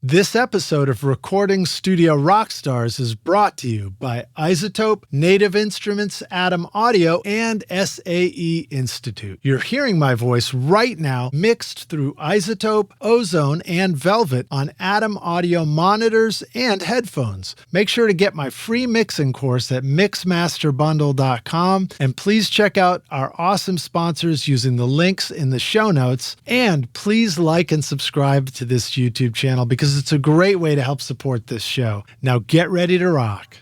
This episode of Recording Studio Rockstars is brought to you by iZotope, Native Instruments, Atom Audio, and SAE Institute. You're hearing my voice right now mixed through iZotope, Ozone, and Velvet on Atom Audio monitors and headphones. Make sure to get my free mixing course at mixmasterbundle.com, and please check out our awesome sponsors using the links in the show notes. And please like and subscribe to this YouTube channel because it's a great way to help support this show. Now get ready to rock.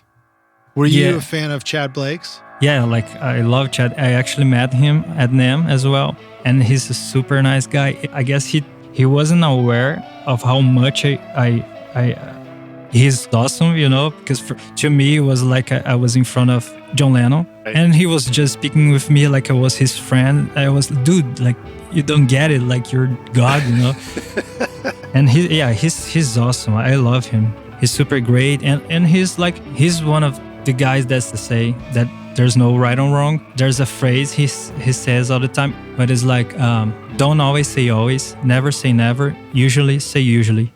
Were you a fan of Chad Blake's? Yeah, I love Chad. I actually met him at NAMM as well, and he's a super nice guy. I guess he wasn't aware of how much he's awesome, because to me it was like I was in front of John Lennon, and he was just speaking with me like I was his friend. I was, dude, like, you don't get it, like you're God, And he's awesome. I love him. He's super great, and he's one of the guys that's to say that there's no right or wrong. There's a phrase he says all the time, but it's like, don't always say always, never say never, usually say usually.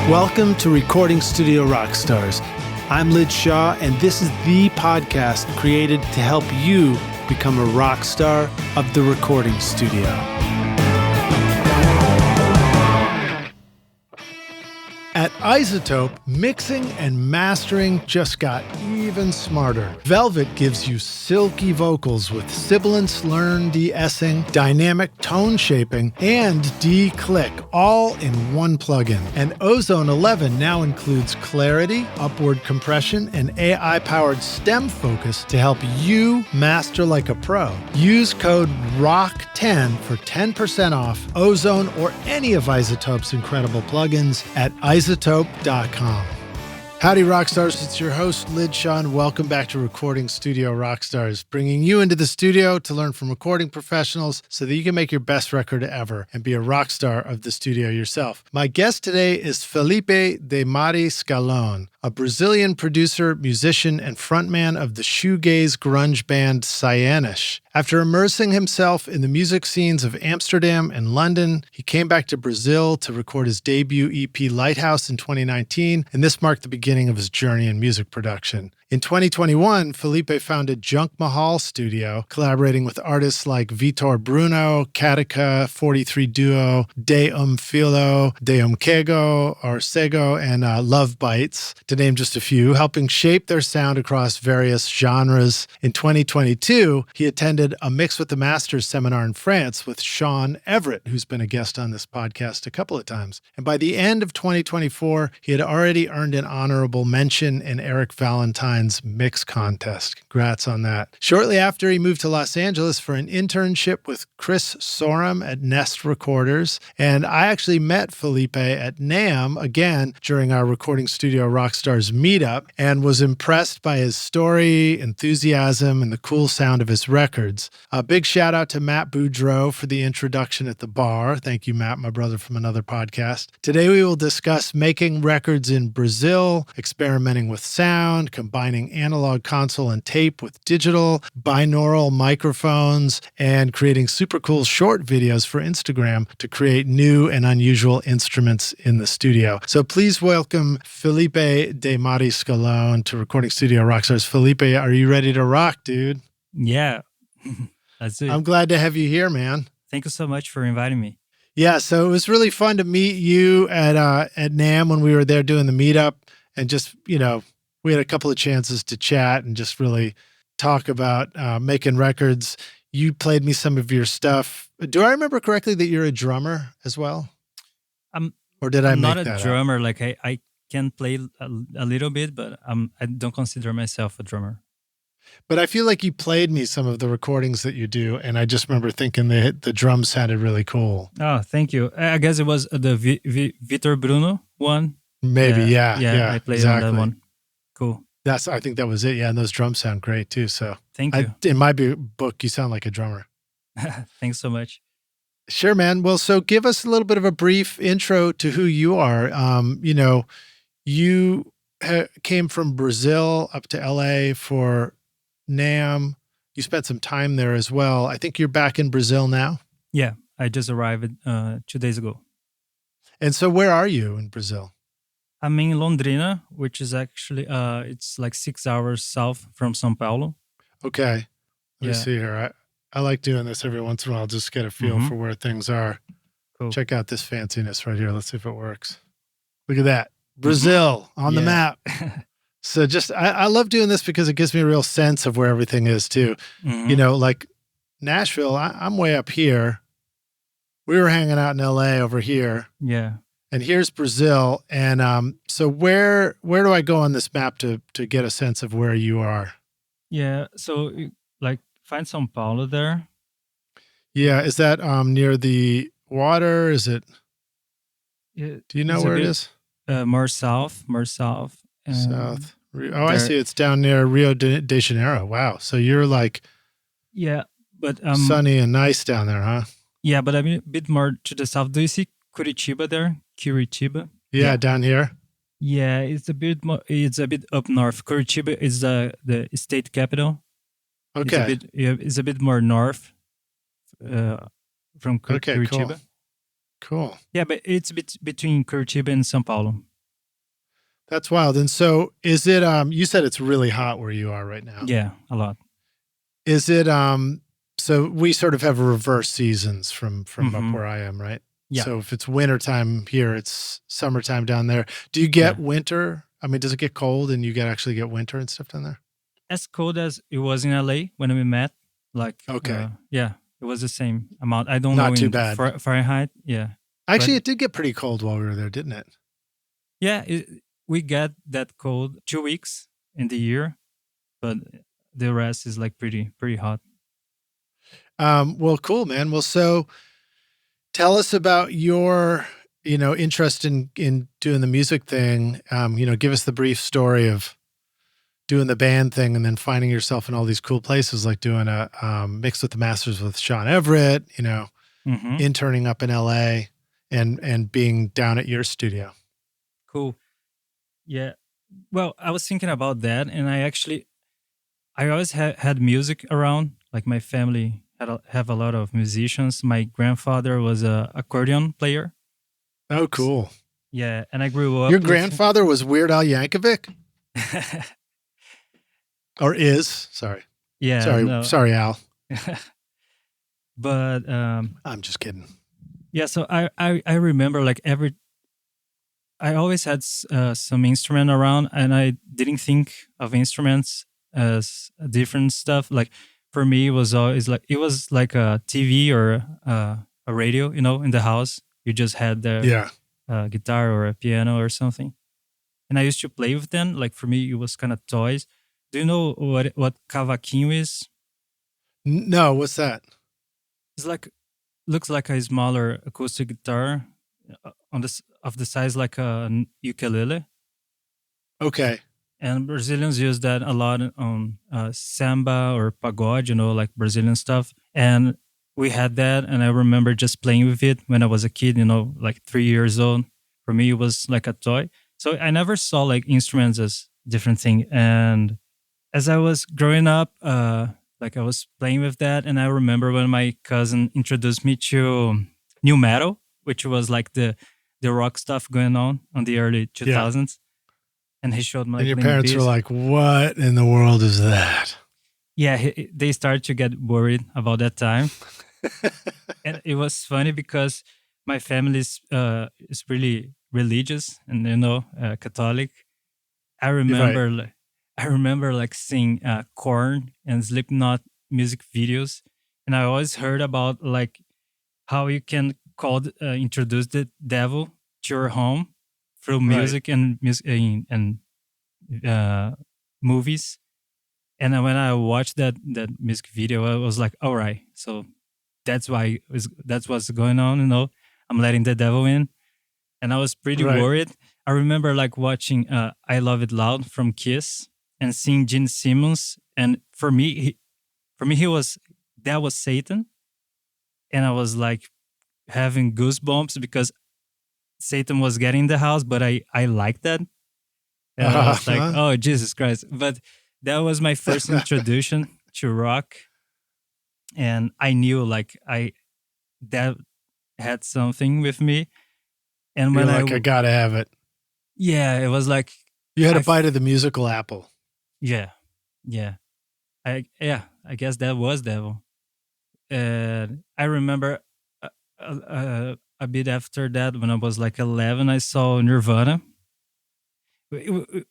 Welcome to Recording Studio Rockstars. I'm Lid Shaw, and this is the podcast created to help you become a rock star of the recording studio. At iZotope, mixing and mastering just got even smarter. Velvet gives you silky vocals with sibilant slurn de-essing, dynamic tone shaping, and de-click, all in one plugin. And Ozone 11 now includes clarity, upward compression, and AI-powered stem focus to help you master like a pro. Use code ROCK10 for 10% off Ozone or any of iZotope's incredible plugins at iZotope.com. Howdy, Rockstars. It's your host, Lid Shaw, and welcome back to Recording Studio Rockstars, bringing you into the studio to learn from recording professionals so that you can make your best record ever and be a rock star of the studio yourself. My guest today is Felipe De Mari Scalone, a Brazilian producer, musician, and frontman of the shoegaze grunge band Cyanish. After immersing himself in the music scenes of Amsterdam and London, he came back to Brazil to record his debut EP Lighthouse in 2019, and this marked the beginning of his journey in music production. In 2021, Felipe founded Junkmahal Studio, collaborating with artists like Vitor Bruno, Catiça, 43 Duo, Um Filho, Um Cego, and Luvbites, to name just a few, helping shape their sound across various genres. In 2022, he attended a Mix with the Masters seminar in France with Shawn Everett, who's been a guest on this podcast a couple of times. And by the end of 2024, he had already earned an honorable mention in Eric Valentine's mix contest. Congrats on that. Shortly after, he moved to Los Angeles for an internship with Chris Sorem at Nest Recorders. And I actually met Felipe at NAMM again during our Recording Studio Rockstars meetup and was impressed by his story, enthusiasm, and the cool sound of his records. A big shout out to Matt Boudreau for the introduction at the bar. Thank you, Matt, my brother from another podcast. Today we will discuss making records in Brazil, experimenting with sound, combining analog console and tape with digital, binaural microphones, and creating super cool short videos for Instagram to create new and unusual instruments in the studio. So please welcome Felipe De Mari Scalone to Recording Studio Rockstars. Felipe, are you ready to rock, dude? Yeah, that's it. I'm glad to have you here, man. Thank you so much for inviting me. Yeah, so it was really fun to meet you at NAMM when we were there doing the meetup, and just, we had a couple of chances to chat and just really talk about making records. You played me some of your stuff. Do I remember correctly that you're a drummer as well? Or did I make that I'm not a drummer. Up? Like I can play a little bit, but I don't consider myself a drummer. But I feel like you played me some of the recordings that you do, and I just remember thinking the drums sounded really cool. Oh, thank you. I guess it was the Vitor Bruno one. Maybe, yeah. I played on that one. Cool. I think that was it. Yeah, and those drums sound great too. So thank you. In my book, you sound like a drummer. Thanks so much. Sure, man. Well, so give us a little bit of a brief intro to who you are. You came from Brazil up to LA for NAMM. You spent some time there as well. I think you're back in Brazil now. Yeah, I just arrived 2 days ago. And so where are you in Brazil? I'm in Londrina, which is actually it's like 6 hours south from São Paulo. Okay. Let me Yeah. see here. I like doing this every once in a while, just to get a feel for where things are. Cool. Check out this fanciness right here. Let's see if it works. Look at that. Brazil on the map. So just, I love doing this because it gives me a real sense of where everything is too. You know, like Nashville, I'm way up here. We were hanging out in LA over here. Yeah. And here's Brazil. And so where do I go on this map to get a sense of where you are? Yeah. So like find São Paulo there. Yeah. Is that near the water? Is it? Do you know where it is? More south. South. Oh, I see. It's down near Rio de Janeiro. Wow. So you're like, yeah, but sunny and nice down there, huh? Yeah, but I'm a bit more to the south. Do you see Curitiba there? Curitiba. Yeah, down here. Yeah, it's a bit more. It's a bit up north. Curitiba is the state capital. Okay. It's a bit more north from Curitiba. Cool. Yeah, but it's between Curitiba and São Paulo. That's wild. And so is it, you said it's really hot where you are right now. Yeah, a lot. Is it, so we sort of have reverse seasons from up where I am, right? Yeah. So if it's wintertime here, it's summertime down there. Do you get winter? I mean, does it get cold and you actually get winter and stuff down there? As cold as it was in LA when we met. Like, yeah, it was the same amount. I don't know. Not too bad. Fahrenheit. Yeah. Actually, it did get pretty cold while we were there, didn't it? Yeah. We get that cold 2 weeks in the year, but the rest is like pretty hot. Well, cool, man. Well, so tell us about your, interest in doing the music thing. Give us the brief story of doing the band thing and then finding yourself in all these cool places, like doing a Mix with the Masters with Shawn Everett, interning up in LA and being down at your studio. Cool. Yeah. Well, I was thinking about that, and I always had music around. Like my family have a lot of musicians. My grandfather was a accordion player. Oh, cool. Yeah, and I grew up. Your grandfather was Weird Al Yankovic? Or is? Sorry. Yeah. Sorry, Al. But I'm just kidding. Yeah, so I remember like I always had some instrument around, and I didn't think of instruments as different stuff. Like for me, it was always like a TV or a radio, in the house. You just had the guitar or a piano or something, and I used to play with them. Like for me, it was kind of toys. Do you know what cavaquinho is? No, what's that? It's looks like a smaller acoustic guitar of the size like a ukulele. Okay. And Brazilians use that a lot on samba or pagode, like Brazilian stuff. And we had that, and I remember just playing with it when I was a kid, like 3 years old. For me, it was like a toy. So I never saw like instruments as different thing. And as I was growing up, like I was playing with that, and I remember when my cousin introduced me to new metal, which was like the rock stuff going on the early 2000s. Yeah. And he showed me. And your parents were like, "What in the world is that?" Yeah, they started to get worried about that time. And it was funny because my family is really religious and Catholic. I remember like seeing Korn and Slipknot music videos, and I always heard about like how you can introduce the devil to your home through music and movies. And when I watched that music video, I was like, all right, so that's what's going on. I'm letting the devil in, and I was pretty worried. I remember like watching "I Love It Loud" from Kiss and seeing Gene Simmons, and for me, that was Satan, and I was like having goosebumps because Satan was getting in the house, but I liked that. And I was like, Uh-huh. oh, Jesus Christ. But that was my first introduction to rock. And I knew like that had something with me. And You're when like, I gotta have it. yeah, it was like, You had a I bite of the musical apple. yeah, yeah. I guess that was devil. I remember a bit after that when I was like 11, I saw Nirvana,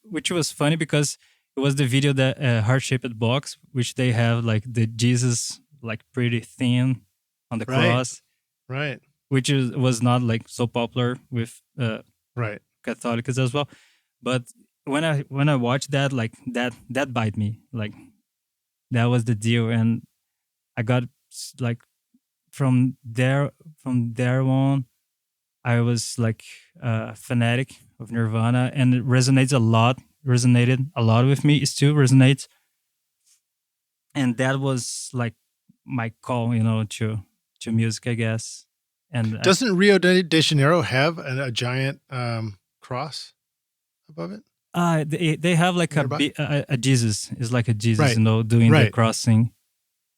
which was funny because it was the video that heart-shaped box, which they have like the Jesus like pretty thin on the Right. cross, Right. which was not like so popular with Right. Catholics as well. But when I watched that, like that bite me, like that was the deal, and I got like from there on, I was like a fanatic of Nirvana, and it resonated a lot with me. It still resonates, and that was like my call, to music, I guess. And Doesn't Rio de Janeiro have a giant cross above it they have like nearby? a Jesus. It's like a Jesus, Right. doing the Right. crossing.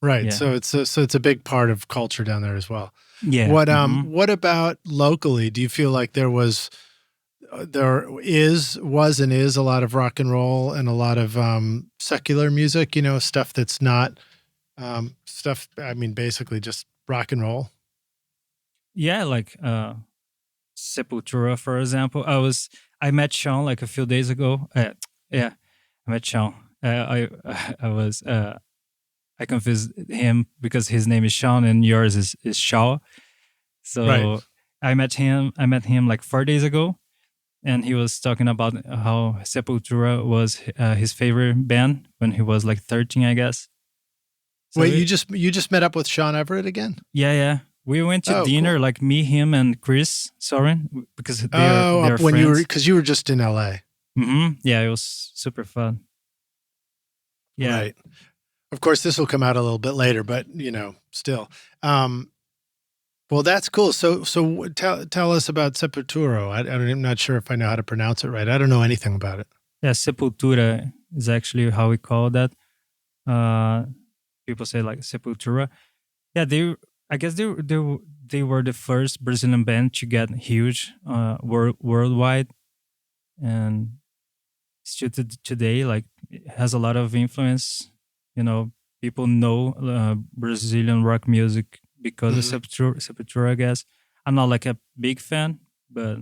Right. Yeah, So it's a big part of culture down there as well. yeah. What about locally? Do you feel like was and is a lot of rock and roll and a lot of secular music, stuff that's not stuff, I mean, basically just rock and roll? Yeah, like Sepultura, for example. I met Shawn like a few days ago. Yeah, I met Shawn. I was I confused him because his name is Shawn and yours is Shaw. Right. So I met him like 4 days ago, and he was talking about how Sepultura was his favorite band when he was like 13, I guess. So Wait, you just met up with Shawn Everett again? yeah. We went to Oh, dinner, cool. like me, him, and Chris Sorem, because they're Oh, they're up when friends. because you were just in LA. Yeah, it was super fun. Yeah, Right. Of course, this will come out a little bit later, but still. Well, that's cool. So tell us about Sepultura. I'm not sure if I know how to pronounce it right. I don't know anything about it. yeah. Sepultura is actually how we call that. Uh, People say like Sepultura. Yeah, I guess they were the first Brazilian band to get huge worldwide, and still today, like it has a lot of influence. You know, People know Brazilian rock music because of Mhm. Sepultura. I guess I'm not like a big fan, but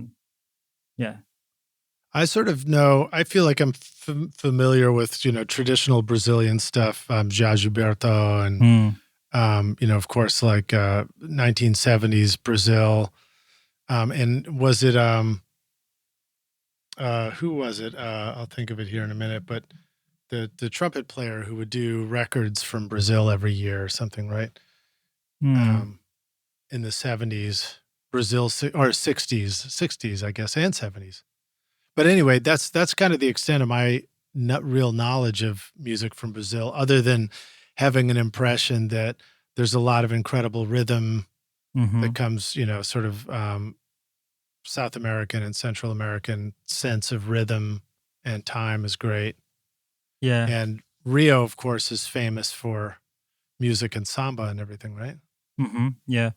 yeah. I sort of know. I feel like I'm familiar with traditional Brazilian stuff, João Gilberto, and Hmm. of course, like 1970s Brazil. And was it who was it? I'll think of it here in a minute. But the trumpet player who would do records from Brazil every year or something, right? Hmm. In the 70s, Brazil or 60s, I guess, and 70s. But anyway, that's kind of the extent of my not real knowledge of music from Brazil, other than having an impression that there's a lot of incredible rhythm Mm-hmm. that comes, sort of South American and Central American sense of rhythm and time is great. Yeah. And Rio, of course, is famous for music and samba and everything, right? Mm-hmm. Yeah.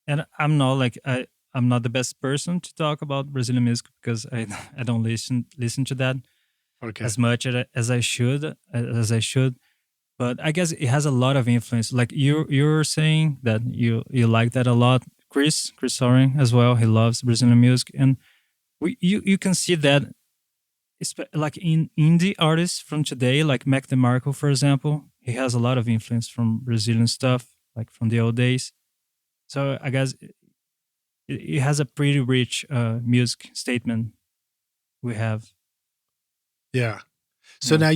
And I'm not the best person to talk about Brazilian music because I don't listen to that Okay. as much as I should. But I guess it has a lot of influence. Like you're saying that you like that a lot. Chris Sorem as well. He loves Brazilian music, and you can see that like in indie artists from today, like Mac DeMarco, for example. He has a lot of influence from Brazilian stuff, like from the old days. So I guess it has a pretty rich music statement we have. Yeah. So Yeah. now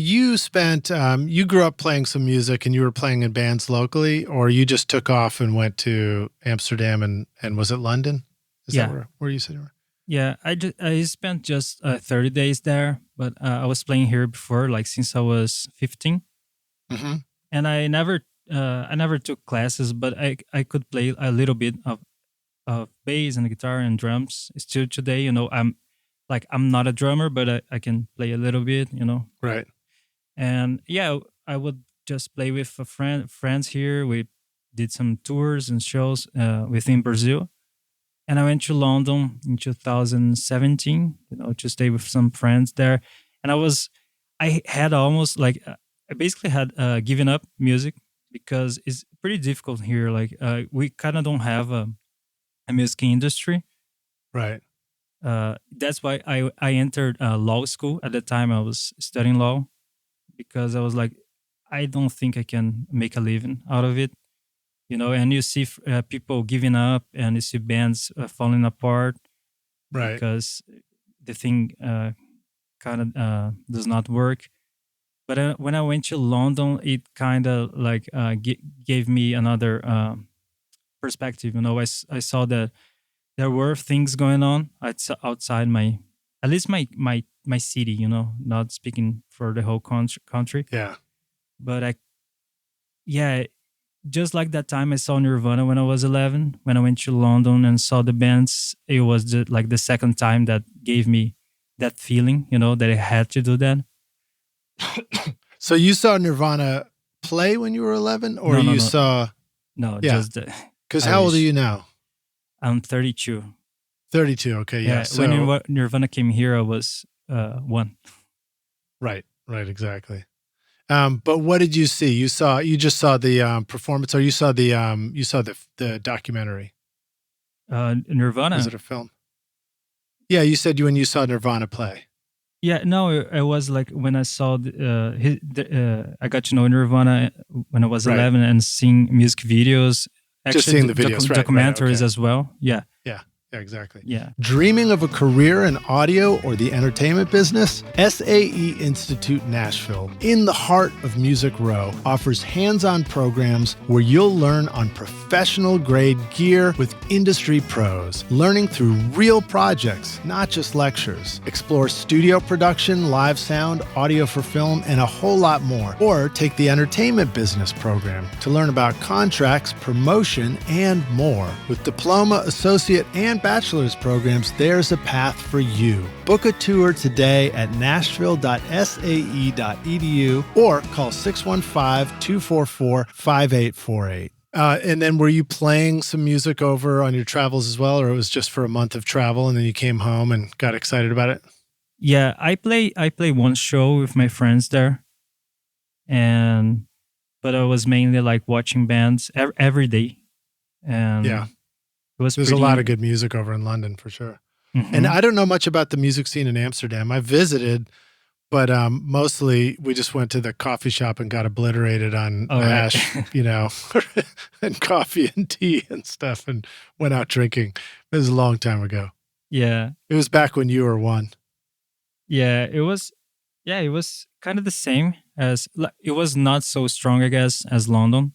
you grew up playing some music and you were playing in bands locally, or you just took off and went to Amsterdam and was it London? Is that Yeah. where you said you were? Yeah, I spent just 30 days there, but I was playing here before, like since I was 15, Mm-hmm. and I never took classes, but I could play a little bit of bass and guitar and drums. Still today, I'm like I'm not a drummer, but I can play a little bit, Right. And yeah, I would just play with friends here. We did some tours and shows within Brazil, and I went to London in 2017, to stay with some friends there. And I had almost like I basically had given up music because it's pretty difficult here. Like we kind of don't have a music industry. Right. That's why I entered law school at the time. I was studying law because I was like, I don't think I can make a living out of it. And you see people giving up, and you see bands falling apart Right. because the thing kind of does not work. But when I went to London, it kind of like gave me another perspective. I saw that there were things going on outside at least my city. Not speaking for the whole country. Yeah. But yeah, just like that time I saw Nirvana when I was 11, when I went to London and saw the bands, it was like the second time that gave me that feeling, that I had to do that. So you saw Nirvana play when you were 11, or No, saw? No, yeah. just because how old are you now? I'm 32. 32. Okay. Yeah. So when Nirvana came here, I was 1. Right. Exactly. But what did you see? You just saw the performance, or you saw the documentary? Nirvana. Was it a film? Yeah, you said when you saw Nirvana play. Yeah, no, it was like when I saw I got to know Nirvana when I was 11 and seeing music videos. Actually, just seeing the videos, documentaries okay. as well. Yeah. Yeah, exactly. Yeah. Dreaming of a career in audio or the entertainment business? SAE Institute Nashville, in the heart of Music Row, offers hands-on programs where you'll learn on professional-grade gear with industry pros, learning through real projects, not just lectures. Explore studio production, live sound, audio for film, and a whole lot more. Or take the entertainment business program to learn about contracts, promotion, and more. With diploma, associate, and bachelor's programs, there's a path for you. Book a tour today at nashville.sae.edu or call 615-244-5848. And then were you playing some music over on your travels as well, or it was just for a month of travel and then you came home and got excited about it? Yeah, I play one show with my friends there. But I was mainly like watching bands every day. And yeah. There's a lot of good music over in London for sure. Mm-hmm. And I don't know much about the music scene in Amsterdam. I visited, but mostly we just went to the coffee shop and got obliterated on hash, and coffee and tea and stuff, and went out drinking. It was a long time ago. Yeah. It was back when you were 1. Yeah, it was kind of the same as, it was not so strong, I guess, as London.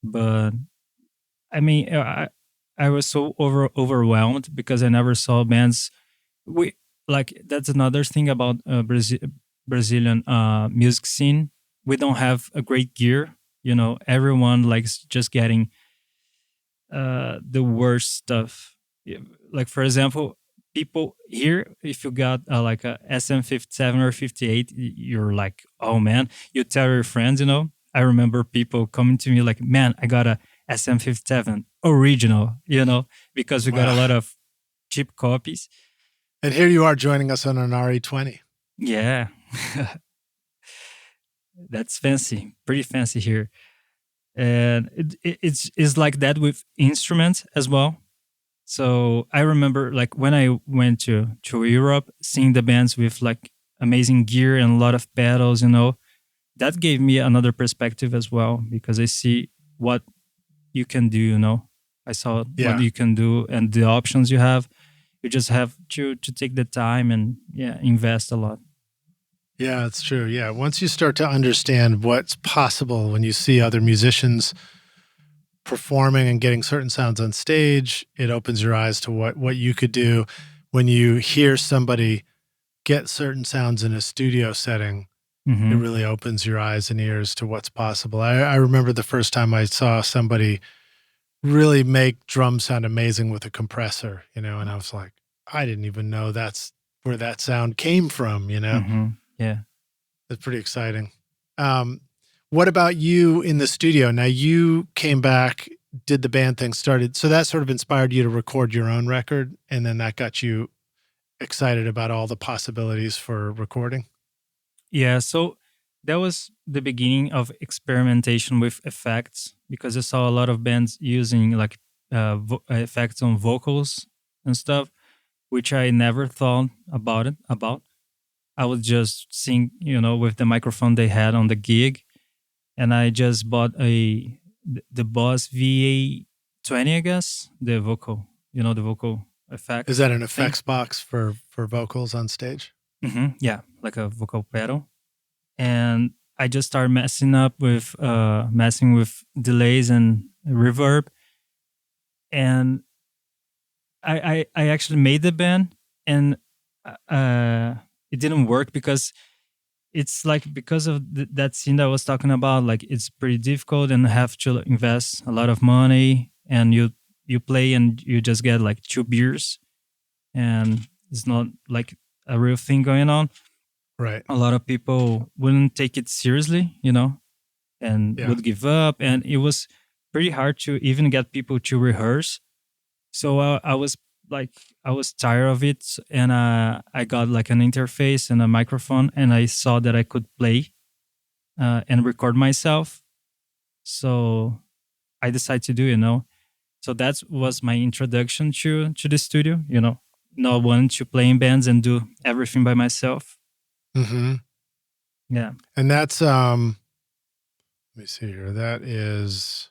But I mean, I was so overwhelmed because I never saw bands. That's another thing about Brazilian music scene. We don't have a great gear. Everyone likes just getting the worst stuff. Like, for example, people here, if you got like a SM57 or 58, you're like, oh man, you tell your friends. I remember people coming to me like, man, I got a SM57 original, because we got a lot of cheap copies. And here you are joining us on an RE20. Yeah. That's fancy, pretty fancy here. And it's like that with instruments as well. So I remember like when I went to Europe, seeing the bands with like amazing gear and a lot of pedals, that gave me another perspective as well, because I see what you can do, I saw what you can do and the options you have. You just have to take the time and invest a lot. Yeah, it's true. Yeah. Once you start to understand what's possible when you see other musicians performing and getting certain sounds on stage, it opens your eyes to what you could do. When you hear somebody get certain sounds in a studio setting, it really opens your eyes and ears to what's possible. I remember the first time I saw somebody really make drums sound amazing with a compressor, and I was like, I didn't even know that's where that sound came from, you know? Mm-hmm. Yeah. That's pretty exciting. What about you in the studio? Now you came back, did the band thing, started. So that sort of inspired you to record your own record. And then that got you excited about all the possibilities for recording. Yeah. So that was the beginning of experimentation with effects, because I saw a lot of bands using like effects on vocals and stuff, which I never thought about. I would just sing, with the microphone they had on the gig. And I just bought the Boss VA20, I guess, the vocal, the vocal effect. Is that an effects box for vocals on stage? Mm-hmm. Yeah, like a vocal pedal. And I just started messing with delays and reverb. And I actually made the band, and it didn't work because it's like, because of that scene that I was talking about, like it's pretty difficult and have to invest a lot of money, and you play and you just get like 2 beers, and it's not like a real thing going on. Right. A lot of people wouldn't take it seriously, and would give up, and it was pretty hard to even get people to rehearse. So I was tired of it, and I got like an interface and a microphone, and I saw that I could play and record myself. So I decided to do. So that was my introduction to the studio. Not wanting to play in bands and do everything by myself. Mm-hmm. Yeah. And that's let me see here. That is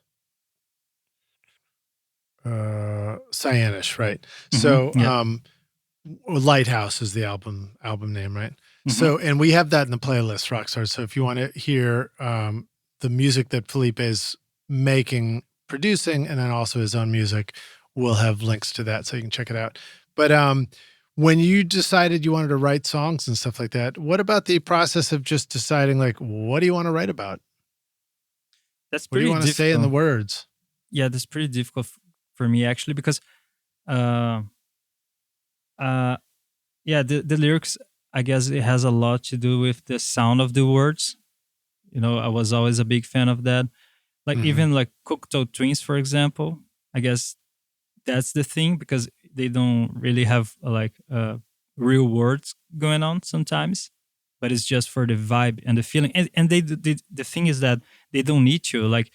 Cyanish, right? Mm-hmm. So Lighthouse is the album name, right? Mm-hmm. So, and we have that in the playlist, Rockstar. So if you want to hear the music that Felipe is making, producing, and then also his own music, we'll have links to that so you can check it out. But when you decided you wanted to write songs and stuff like that, what about the process of just deciding, like, what do you want to write about? That's pretty. What do you want to say in the words? Yeah, that's pretty difficult for me, actually, because the lyrics, I guess it has a lot to do with the sound of the words. I was always a big fan of that. Like even like Cocteau Twins, for example, I guess that's the thing, because they don't really have like real words going on sometimes, but it's just for the vibe and the feeling. And the thing is that they don't need to, like,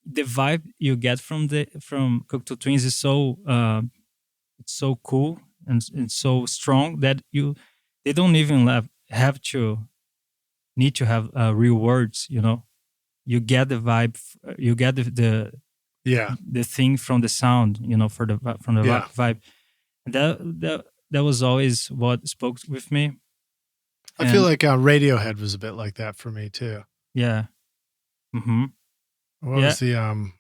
the vibe you get from Cocteau Twins is so it's so cool and so strong that they don't even have to need to have real words. You get the vibe, you get the thing from the sound, from the vibe. That was always what spoke with me. I feel like Radiohead was a bit like that for me too. Yeah. Mm-hmm. What was the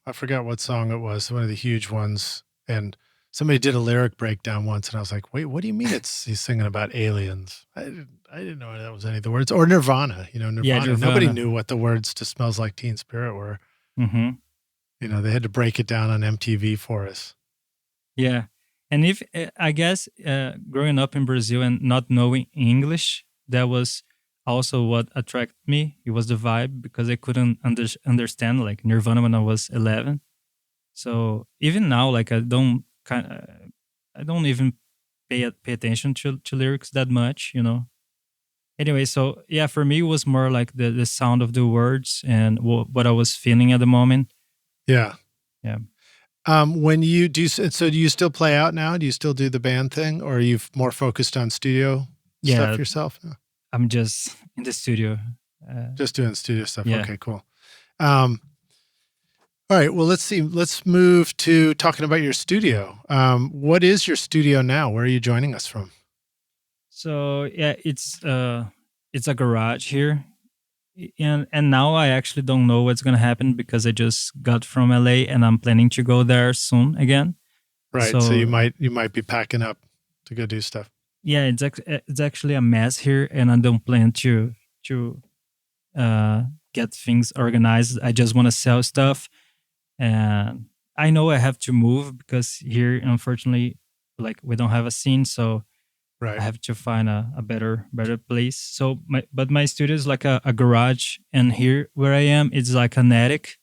I forgot what song it was, one of the huge ones, and somebody did a lyric breakdown once, and I was like, wait, what do you mean he's singing about aliens? I didn't know that was any of the words. Or Nirvana, Nirvana. Yeah, Nirvana. Nobody knew what the words to Smells Like Teen Spirit were. Mm-hmm. They had to break it down on MTV for us. Yeah. And if I guess growing up in Brazil and not knowing English, that was also what attracted me. It was the vibe, because I couldn't understand like Nirvana when I was 11. So even now, like I don't even pay attention to lyrics that much, Anyway, so yeah, for me it was more like the sound of the words and what I was feeling at the moment. Yeah. Yeah. When you do, so do you still play out now? Do you still do the band thing, or are you more focused on studio stuff yourself? I'm just in the studio. Just doing studio stuff. Yeah. Okay, cool. All right. Well, let's see. Let's move to talking about your studio. What is your studio now? Where are you joining us from? So yeah, it's a garage here. And now I actually don't know what's gonna happen, because I just got from LA and I'm planning to go there soon again. Right. So you might be packing up to go do stuff. Yeah, it's actually a mess here, and I don't plan to get things organized. I just want to sell stuff, and I know I have to move because here, unfortunately, like we don't have a scene. So I Right. have to find a better place. So my studio is like a garage, and here where I am, it's like an attic,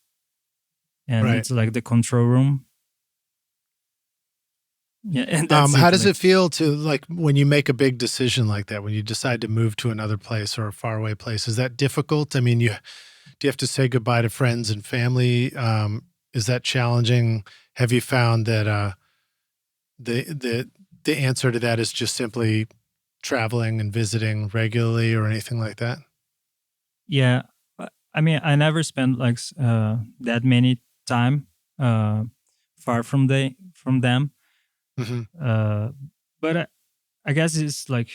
and Right. it's like the control room. Yeah, and that's How it. does Like, it feel to like when you make a big decision like that, when you decide to move to another place or a faraway place? Is that difficult? I mean, do you have to say goodbye to friends and family? Is that challenging? Have you found that the the the answer to that is just simply traveling and visiting regularly or anything like that? yeah, I mean, I never spent like that many time far from them. Hmm. Uh, but I guess it's like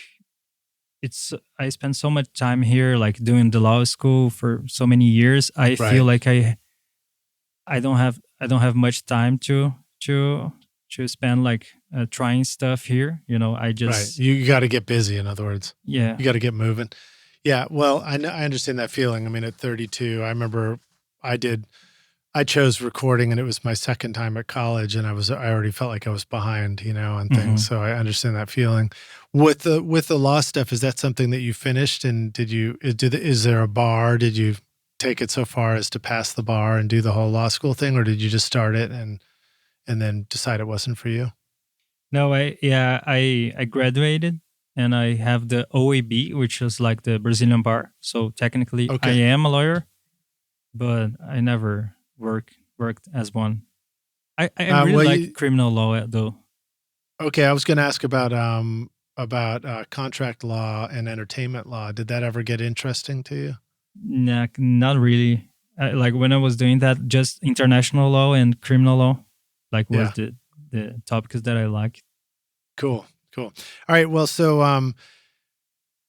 it's I spent so much time here, like doing the law school for so many years. I feel Right. like I don't have much time to to spend like trying stuff here. You know, I Right. just You got to get busy. In other words, yeah. you got to get moving. Yeah. Well, I know, I understand that feeling. I mean, at 32, I remember I did. I chose recording, and it was my second time at college, and I already felt like I was behind, on things. Mhm. So I understand that feeling. With the law stuff, is that something that you finished? And is there a bar? Did you take it so far as to pass the bar and do the whole law school thing, or did you just start it and then decide it wasn't for you? No, I graduated and I have the OAB, which is like the Brazilian bar. So technically, I Okay. am a lawyer, but I never worked as one. I really Well, like criminal law though. okay. I was going to ask about contract law and entertainment law. Did that ever get interesting to you? Nah, not really. Like when I was doing that, just international law and criminal law, like was Yeah. the topics that I like. Cool. Cool. All right. Well, so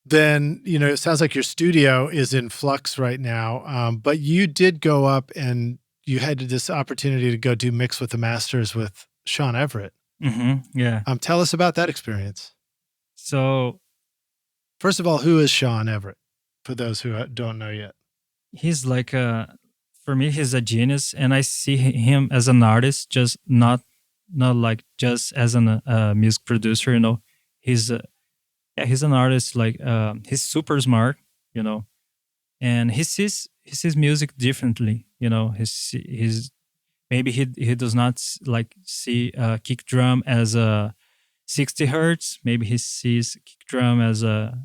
then it sounds like your studio is in flux right now. But you did go up and you had this opportunity to go do Mix with the Masters with Shawn Everett. Yeah. Tell us about that experience. So First of all, who is Shawn Everett? For those who don't know yet. he's like for me, he's a genius, and I see him as an artist, just not like just as an music producer. You know, he's yeah, he's an artist. Like he's super smart. You know, and he sees music differently. You know, his maybe he does not like see kick drum as a 60 hertz. Maybe he sees kick drum as a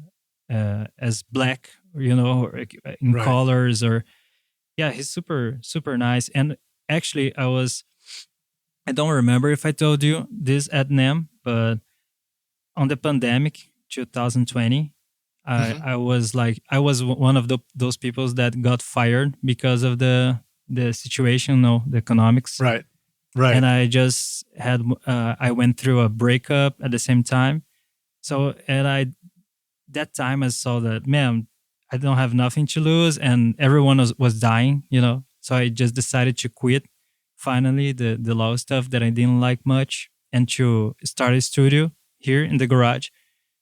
as black. You know, or in Right. colors, or yeah, he's super nice. And actually, I don't remember if I told you this at NAM, but on the pandemic 2020, Hmm. I was one of those people that got fired because of the situation, no, the economics. Right. Right. And I just had I went through a breakup at the same time. So and I that time I saw that, man, I don't have nothing to lose, and everyone was dying, you know. So I just decided to quit finally the law stuff that I didn't like much, and to start a studio here in the garage.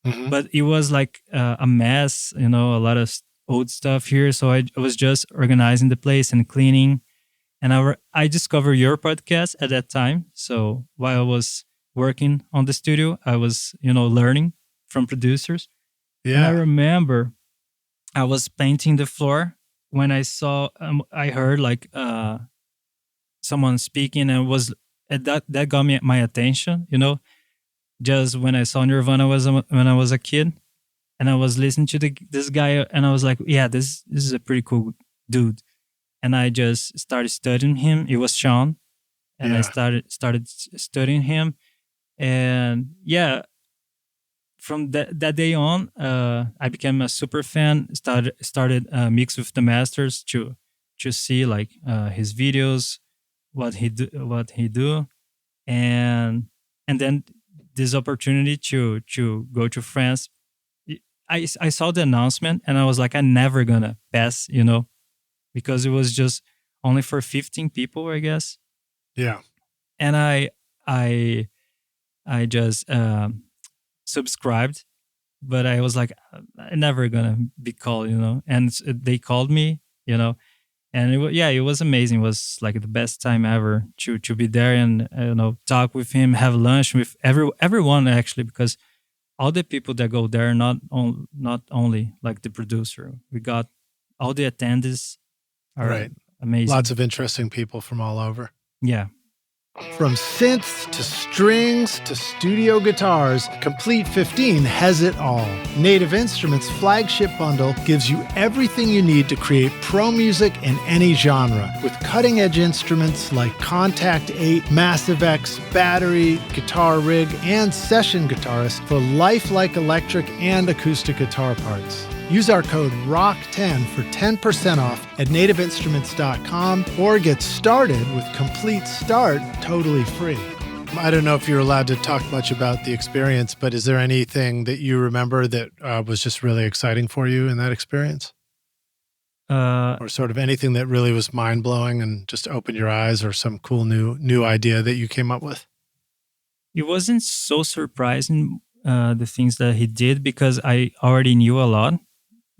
Hmm. But it was like a mess, you know, a lot of old stuff here. So I was just organizing the place and cleaning. And I discovered your podcast at that time. So while I was working on the studio, I was, you know, learning from producers. And I Yeah. remember I was painting the floor when I heard like someone speaking, and was that got me my attention, you know, just when I saw Nirvana when I was a kid, and I was listening to this guy, and I was like, yeah, this is a pretty cool dude. And I just started studying him. It was Shawn, and I Yeah. started studying him. And yeah, from that day on, I became a super fan. Started mix with the masters to see like his videos, what he do, and then this opportunity to go to France. I saw the announcement, and I was like, I'm never gonna pass, you know, because it was just only for 15 people, I guess. Yeah. And I I just subscribed, but I was like, I'm never gonna be called, you know. And they called me, you know, and yeah, it was amazing. It was like the best time ever to be there and you know, talk with him, have lunch with everyone actually, because all the people that go there, not only like the producer. We got all the attendees are Right. amazing. Lots of interesting people from all over. Yeah. From synths to strings to studio guitars, Complete 15 has it all. Native Instruments' flagship bundle gives you everything you need to create pro music in any genre, with cutting-edge instruments like Contact 8, Massive X, battery, guitar rig, and session guitarist for lifelike electric and acoustic guitar parts. Use our code ROCK10 for 10% off at nativeinstruments.com or get started with Complete Start totally free. I don't know if you're allowed to talk much about the experience, but is there anything that you remember that was just really exciting for you in that experience? Or sort of anything that really was mind-blowing and just opened your eyes, or some cool new idea that you came up with? It wasn't so surprising, the things that he did, because I already knew a lot.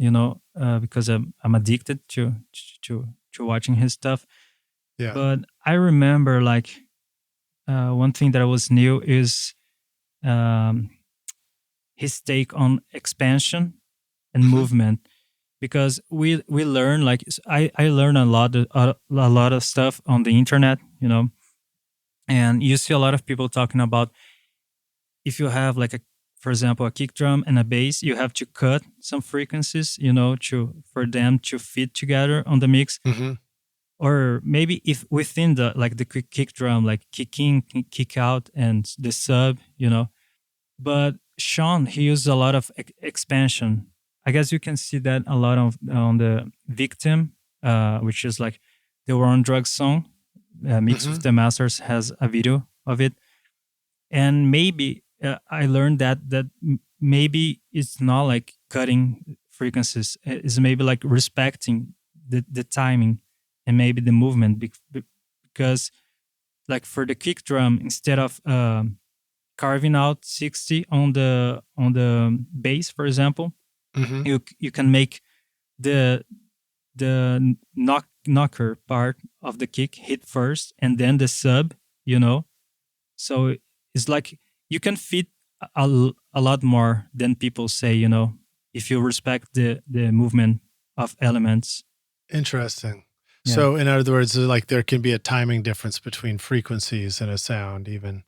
Because I'm addicted to watching his stuff. Yeah. But I remember one thing that was new is his take on expansion and movement, because we learn, I learn a lot of stuff on the internet, and you see a lot of people talking about, if you have for example, a kick drum and a bass, you have to cut some frequencies, for them to fit together on the mix. Mm-hmm. Or maybe if within the quick kick drum, kick in, kick out, and the sub, But Shawn, he used a lot of expansion. I guess you can see that a lot on the Victim, which is the War on Drugs song. Mixed with the Masters has a video of it. And maybe I learned that maybe it's not cutting frequencies. It's maybe respecting the timing and maybe the movement, because for the kick drum, instead of carving out 60 on the bass, for example, you can make the knocker part of the kick hit first and then the sub, So it's you can fit a lot more than people say, if you respect the movement of elements. Interesting. Yeah. So in other words, there can be a timing difference between frequencies in a sound even.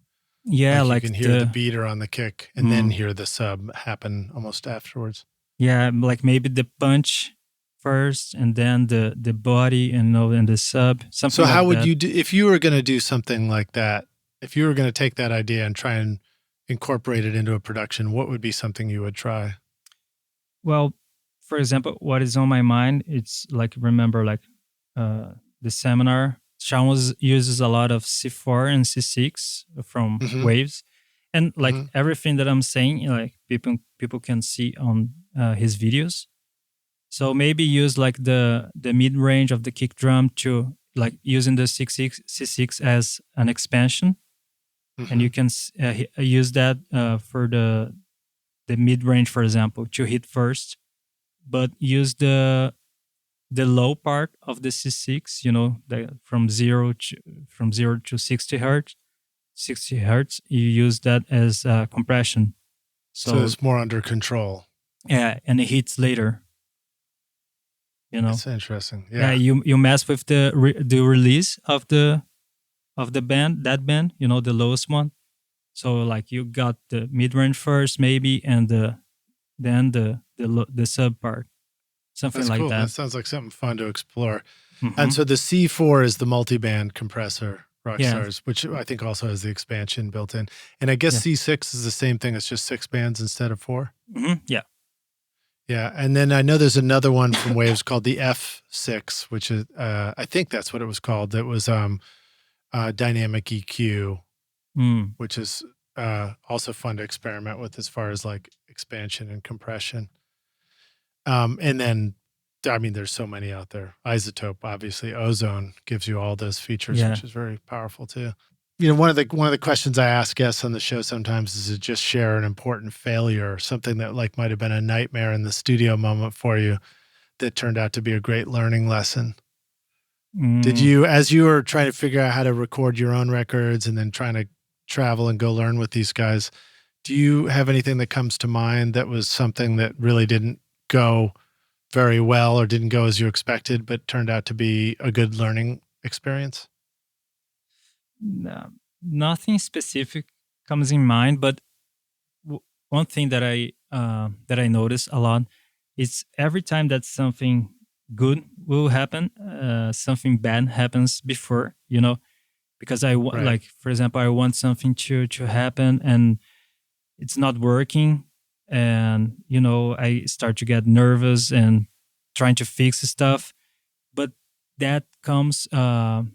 Yeah, you can hear the beater on the kick and then hear the sub happen almost afterwards. Yeah, maybe the punch first and then the body and the sub. Something. So how would that. you do if you were going to do something like that? If you were going to take that idea and try and incorporate it into a production, what would be something you would try? Well, for example, what is on my mind, it's remember the seminar, Shawn uses a lot of C4 and C6 from Waves, and everything that I'm saying, people can see on his videos. So maybe use the mid range of the kick drum to using the C6 as an expansion, and you can use that for the mid range, for example, to hit first, but use the low part of the C6, from 0 to 60 hertz. 60 hertz, you use that as compression. So it's more under control. Yeah, and it hits later. That's interesting. Yeah, you mess with the release of the band, that band, the lowest one. So you got the mid range first, maybe, and then the sub part. Something That's like cool. that. That sounds like something fun to explore. And so the C4 is the multi-band compressor, Rockstars, which I think also has the expansion built in. And I guess C6 is the same thing. It's just 6 bands instead of 4. Yeah. Yeah. And then I know there's another one from Waves called the F6, which is, I think that's what it was called. That was dynamic EQ, which is also fun to experiment with as far as expansion and compression. And then, there's so many out there. Isotope, obviously, Ozone gives you all those features, which is very powerful too. One of the questions I ask guests on the show sometimes is to just share an important failure, something that might have been a nightmare in the studio moment for you that turned out to be a great learning lesson. Did you, as you were trying to figure out how to record your own records and then trying to travel and go learn with these guys, Do you have anything that comes to mind that was something that really didn't go very well or didn't go as you expected, but turned out to be a good learning experience? No, nothing specific comes in mind, but one thing that I notice a lot is every time that something good will happen, something bad happens before, because Right. like, for example, I want something to happen and it's not working, and I start to get nervous and trying to fix stuff, but that comes now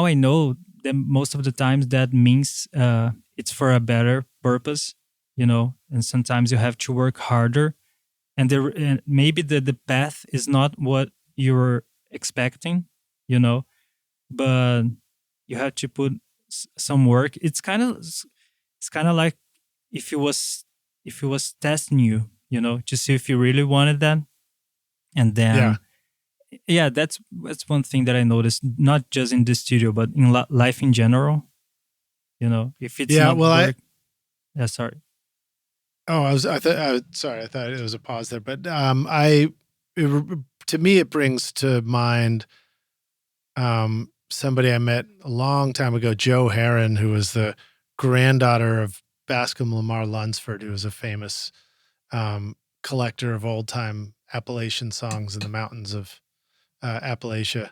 I know that most of the times that means it's for a better purpose, and sometimes you have to work harder, and maybe the path is not what you're expecting, you know, but you have to put some work. It's kind of like if it was testing you, to see if you really wanted that, and Yeah. then yeah, that's one thing that I noticed, not just in the studio, but in life in general. If it's Yeah. not Well, work, yeah, sorry. sorry, I thought it was a pause there, but to me, it brings to mind somebody I met a long time ago, Joe Heron, who was the granddaughter of Bascom Lamar Lunsford, who was a famous collector of old time Appalachian songs in the mountains of Appalachia,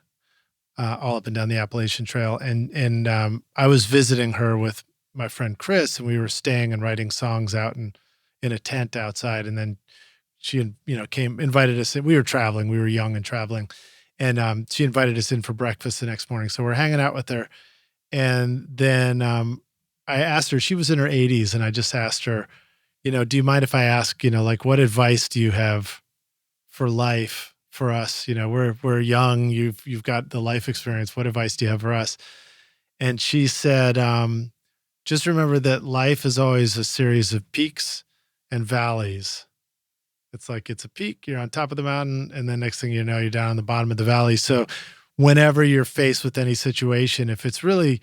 all up and down the Appalachian Trail. And I was visiting her with my friend Chris, and we were staying and writing songs out in a tent outside. And then she, invited us in. We were traveling. We were young and traveling. And she invited us in for breakfast the next morning. So we're hanging out with her. And then I asked her, she was in her 80s, and I just asked her, do you mind if I ask, like, what advice do you have for life for us? We're young. You've got the life experience. What advice do you have for us? And she said, just remember that life is always a series of peaks and valleys. It's like it's a peak, you're on top of the mountain, and then next thing you know, you're down on the bottom of the valley. So whenever you're faced with any situation, if it's really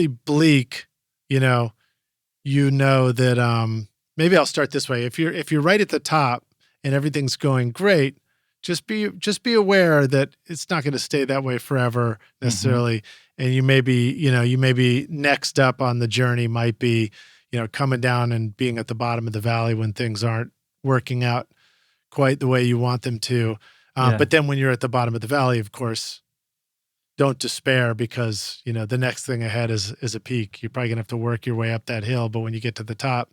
bleak, that maybe I'll start this way. If you're right at the top and everything's going great, just be aware that it's not going to stay that way forever necessarily. And you may be next up on the journey might be, coming down and being at the bottom of the valley when things aren't working out quite the way you want them to. Yeah. But then when you're at the bottom of the valley, of course, don't despair, because, the next thing ahead is a peak. You're probably gonna have to work your way up that hill, but when you get to the top,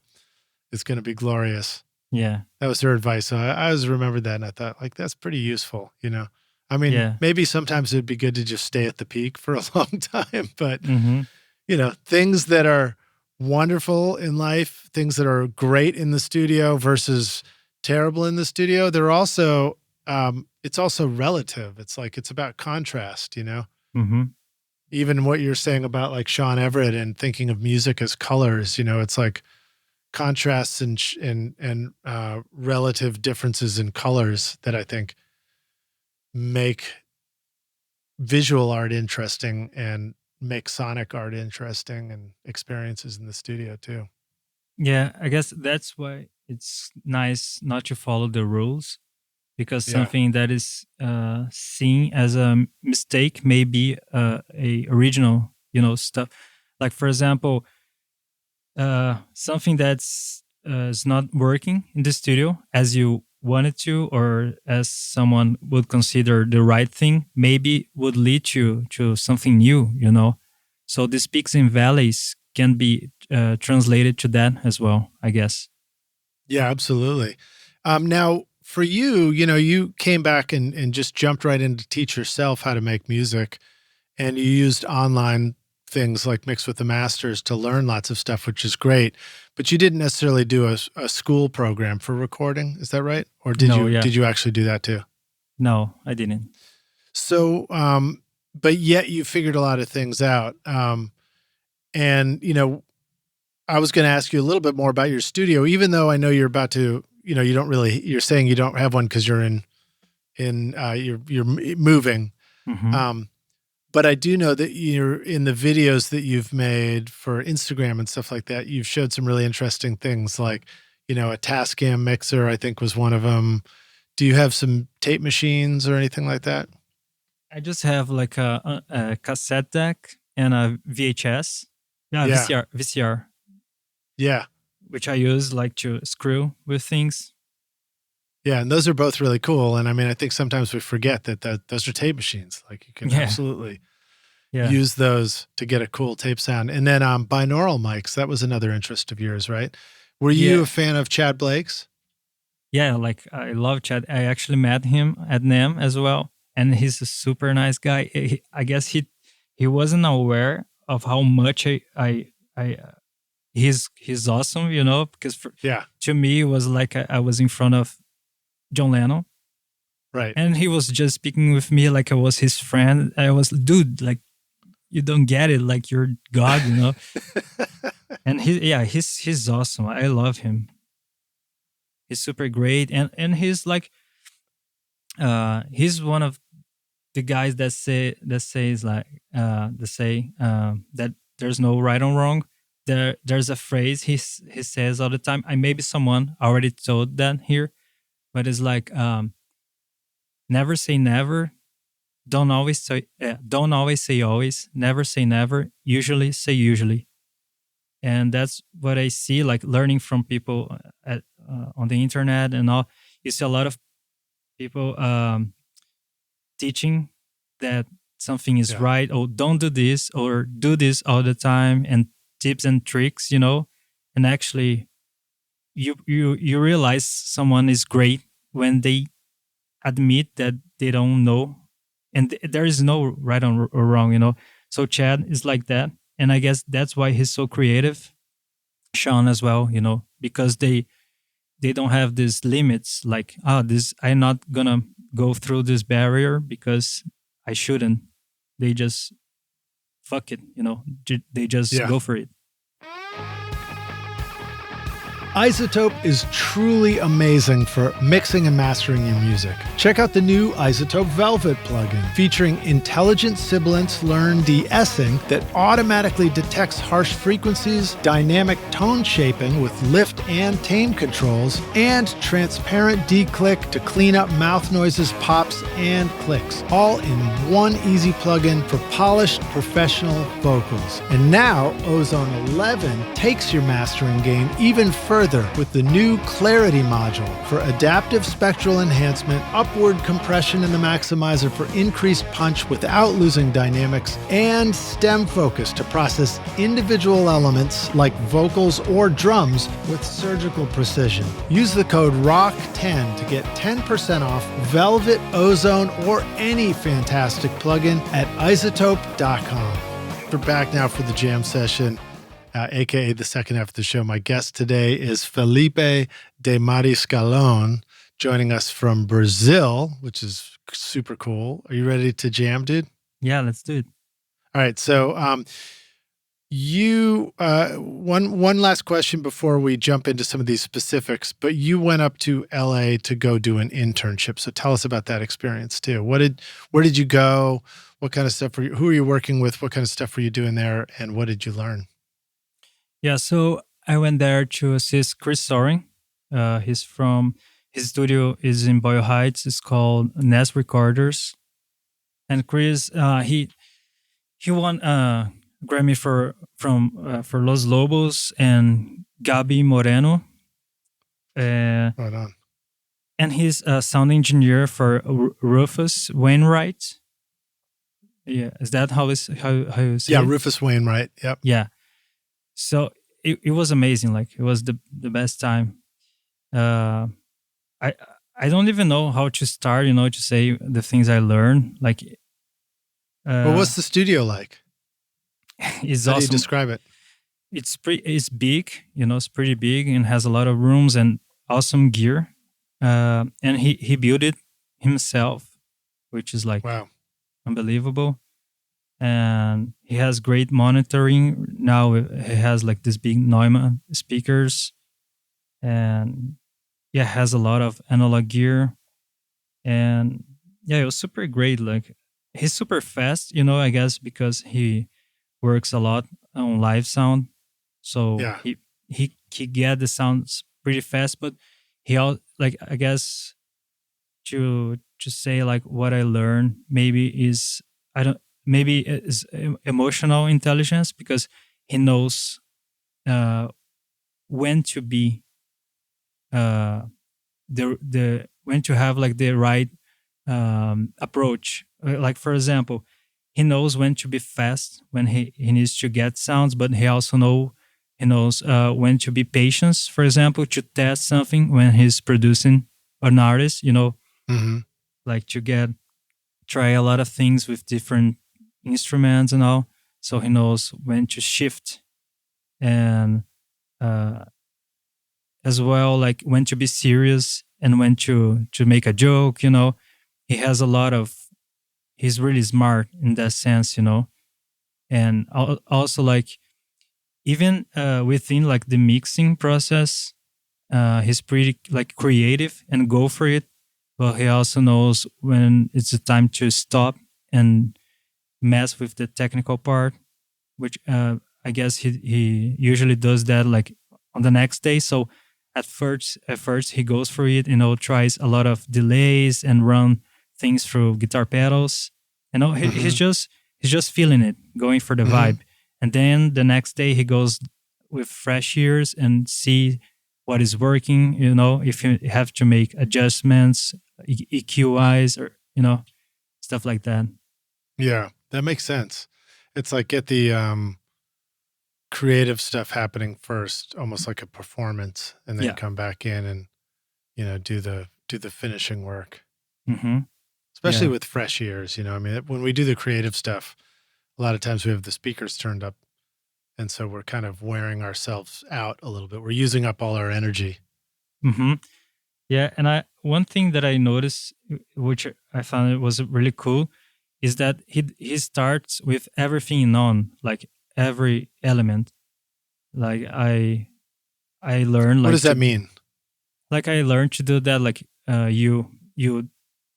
it's going to be glorious. Yeah. That was her advice. So I always remembered that. And I thought, like, that's pretty useful, I mean, Yeah. maybe sometimes it'd be good to just stay at the peak for a long time, but Mm-hmm. Things that are wonderful in life, things that are great in the studio versus terrible in the studio, they're also, it's also relative. It's like, it's about contrast, Mm-hmm. even what you're saying about like Shawn Everett and thinking of music as colors, it's like contrasts and relative differences in colors that I think make visual art interesting and make sonic art interesting, and experiences in the studio too. Yeah, I guess that's why it's nice not to follow the rules, because Yeah. something that is seen as a mistake may be a original, stuff. Like, for example, something that's is not working in the studio as you wanted to, or as someone would consider the right thing, maybe would lead you to something new, So these peaks and valleys can be translated to that as well, I guess. Yeah, absolutely. Now for you, you came back and just jumped right in to teach yourself how to make music, and you used online things like Mix with the Masters to learn lots of stuff, which is great. But you didn't necessarily do a school program for recording. Is that right? Or did No, you, yeah. did you actually do that too? No, I didn't. So, but yet you figured a lot of things out. And, I was going to ask you a little bit more about your studio, even though I know you're about to, you don't really, you're saying you don't have one because you're you're moving. Mm-hmm. But I do know that you're in the videos that you've made for Instagram and stuff like that. You've showed some really interesting things like, a Tascam mixer, I think was one of them. Do you have some tape machines or anything like that? I just have like a cassette deck and a VHS. Yeah, Yeah. VCR, Yeah. which I use like to screw with things. Yeah. And those are both really cool. And I mean, I think sometimes we forget that those are tape machines. Like you can absolutely use those to get a cool tape sound. And then binaural mics, that was another interest of yours, right? Were you a fan of Chad Blake's? Yeah, like I love Chad. I actually met him at NAMM as well. And he's a super nice guy. I guess he wasn't aware of how much he's awesome, because to me it was like I was in front of John Lennon. Right. And he was just speaking with me like I was his friend. I was, dude, like, you don't get it, like you're God, And he's awesome. I love him. He's super great, and he's like, he's one of the guys that says like that there's no right or wrong. There's a phrase he says all the time. Maybe someone already told that here, but it's like, never say never. Don't always say always. Never say never. Usually say usually. And that's what I see, like learning from people on the internet and all. You see a lot of people teaching that something is right, or don't do this, or do this all the time, and tips and tricks, And actually, you realize someone is great when they admit that they don't know. And there is no right or wrong, So Chad is like that. And I guess that's why he's so creative. Shawn as well, because they don't have these limits like, I'm not going to go through this barrier because I shouldn't. They just fuck it, They just go for it. iZotope is truly amazing for mixing and mastering your music. Check out the new iZotope Velvet plugin featuring intelligent sibilance learn de-essing that automatically detects harsh frequencies, dynamic tone shaping with lift and tame controls, and transparent declick to clean up mouth noises, pops, and clicks, all in one easy plugin for polished professional vocals. And now Ozone 11 takes your mastering game even further with the new Clarity module for adaptive spectral enhancement, upward compression in the maximizer for increased punch without losing dynamics, and stem focus to process individual elements like vocals or drums with surgical precision. Use the code ROCK10 to get 10% off Velvet, Ozone, or any fantastic plugin at iZotope.com. We're back now for the jam session. AKA the second half of the show. My guest today is Felipe De Mari Scalone, joining us from Brazil, which is super cool. Are you ready to jam, dude? Yeah, let's do it. All right. So you one last question before we jump into some of these specifics, but you went up to LA to go do an internship. So tell us about that experience too. Where did you go? What kind of stuff who were you working with? What kind of stuff were you doing there? And what did you learn? Yeah, so I went there to assist Chris Sorem. His studio is in Boyle Heights. It's called Nest Recorders. And Chris, he won Grammy for Los Lobos and Gabi Moreno. Right on. And he's a sound engineer for Rufus Wainwright. Yeah, is that how you say it? Yeah, Rufus Wainwright. Yep. Yeah. So it was amazing. Like it was the best time. I don't even know how to start, to say the things I learned. Like, well, what's the studio like? It's How awesome. do you describe it? It's big, it's pretty big and has a lot of rooms and awesome gear. And he built it himself, which is like unbelievable. And he has great monitoring. Now he has like this big Neumann speakers, and has a lot of analog gear. And it was super great. Like he's super fast, I guess because he works a lot on live sound. So Yeah. he get the sounds pretty fast, but like, I guess, to say like what I learned maybe is, I don't maybe is emotional intelligence, because he knows uh when to be uh the when to have like the right approach. Like, for example, he knows when to be fast when he needs to get sounds, but he knows when to be patient, for example, to test something when he's producing an artist, Hmm. like to try a lot of things with different instruments and all. So he knows when to shift, and uh, as well, like when to be serious and when to make a joke. He has a lot of. He's really smart in that sense, and also like even within like the mixing process, he's pretty like creative and go for it, but he also knows when it's the time to stop and mess with the technical part, which I guess he usually does that like on the next day. So at first he goes for it, tries a lot of delays and run things through guitar pedals. Hmm. He's just feeling it, going for the Hmm. vibe. And then the next day he goes with fresh ears and see what is working. If you have to make adjustments, EQ wise, or stuff like that. Yeah, that makes sense. It's like get the creative stuff happening first, almost like a performance, and then Yeah. come back in and do the finishing work. Mm-hmm. Especially Yeah. with fresh ears, I mean, when we do the creative stuff, a lot of times we have the speakers turned up, and so we're kind of wearing ourselves out a little bit. We're using up all our energy. Mm-hmm. Yeah, and one thing that I noticed, which I found it was really cool, is that he starts with everything on, like every element. Like I learned What like does that mean? I learned to do that. Like you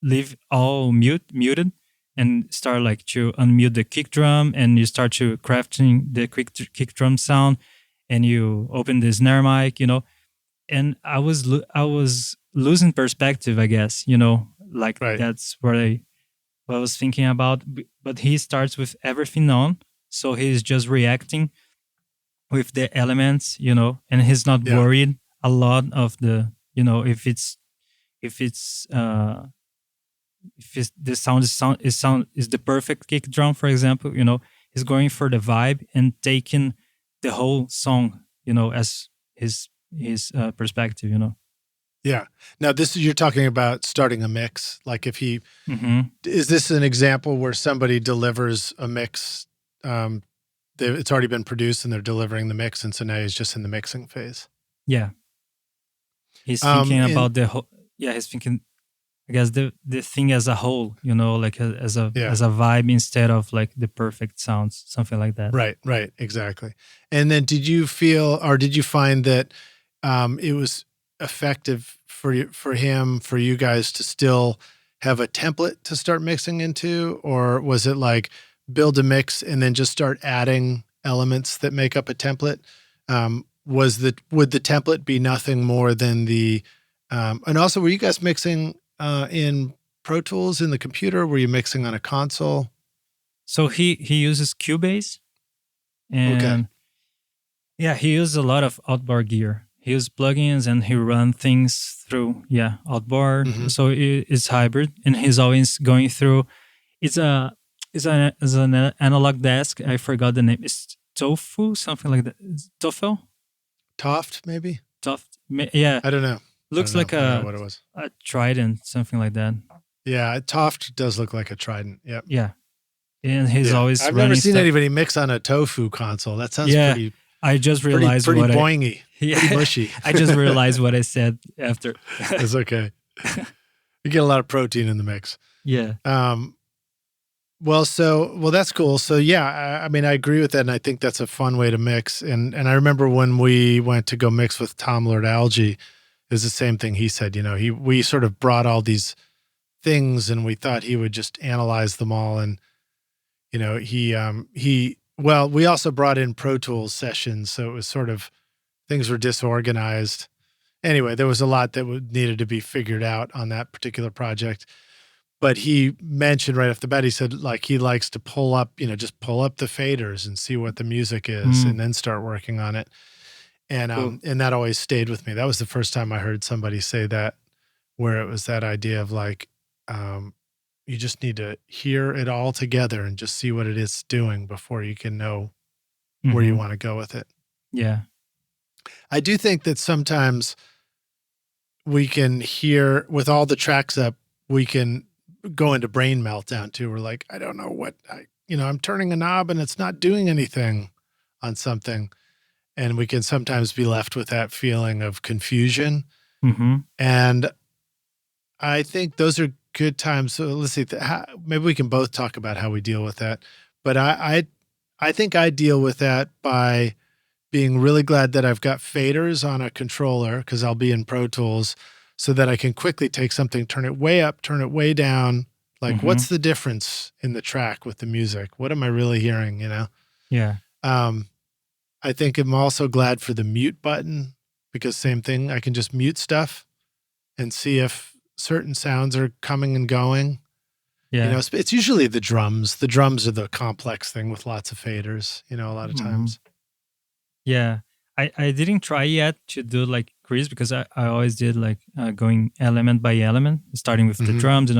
leave all muted and start like to unmute the kick drum, and you start to crafting the kick drum sound, and you open the snare mic, and I was losing perspective, I guess. Like Right. that's what I was thinking about. But he starts with everything on, so he's just reacting with the elements, and he's not Yeah. worried a lot of the, if it's uh if it's, the sound is the perfect kick drum, for example. He's going for the vibe and taking the whole song, as his perspective. Yeah. Now you're talking about starting a mix. Like Mm-hmm. is this an example where somebody delivers a mix? Um, it's already been produced and they're delivering the mix, and so now he's just in the mixing phase. Yeah, he's thinking And about the whole. Yeah, he's thinking, I guess, the thing as a whole, like yeah, as a vibe instead of like the perfect sounds, something like that. right, exactly. And then did you feel, or did you find that it was effective for him, for you guys to still have a template to start mixing into, or was it like build a mix and then just start adding elements that make up a template? Would the template be nothing more than and also, were you guys mixing in Pro Tools in the computer? Were you mixing on a console? So he uses Cubase, Okay. and yeah, he uses a lot of outboard gear. He uses plugins and he run things through outboard. Hmm. So it's hybrid, and he's always going through. It's a it's an analog desk. I forgot the name. It's Tofu, something like that. Tofu, Toft, maybe? Toft. Yeah, I don't know. looks like I don't know what it was. a Trident, something like that. Yeah, Toft does look like a Trident. Yep. Yeah, and he's Yeah. always I've never running seen stuff. anybody mix on a tofu console. That sounds Yeah, pretty I just pretty realized pretty what I. boingy. Yeah, Pretty mushy. I just realized what I said after. It's okay. You get a lot of protein in the mix. Yeah. Well, that's cool. So yeah, I mean, I agree with that, and I think that's a fun way to mix. And I remember when we went to go mix with Tom Lord Alge, it was the same thing he said. We sort of brought all these things, and we thought he would just analyze them all. And we also brought in Pro Tools sessions, so it was sort of things were disorganized. Anyway, there was a lot that needed to be figured out on that particular project. But he mentioned right off the bat, he said like he likes to pull up, just pull up the faders and see what the music is, and then start working on it. And Cool. and that always stayed with me. That was the first time I heard somebody say that, where it was that idea of like, you just need to hear it all together and just see what it is doing before you can know where you want to go with it. Yeah. I do think that sometimes we can hear with all the tracks up, we can go into brain meltdown too. We're like, I don't know what I'm turning a knob and it's not doing anything on something. And we can sometimes be left with that feeling of confusion. And I think those are good times. So let's see, maybe we can both talk about how we deal with that. But I think I deal with that by being really glad that I've got faders on a controller, because I'll be in Pro Tools, so that I can quickly take something, turn it way up, turn it way down. Like, what's the difference in the track with the music? What am I really hearing, Yeah. I think I'm also glad for the mute button, because same thing, I can just mute stuff and see if certain sounds are coming and going. Yeah. It's usually the drums. The drums are the complex thing with lots of faders, a lot of times. Yeah. I didn't try yet to do like Chris, because I always did like going element by element, starting with the drums,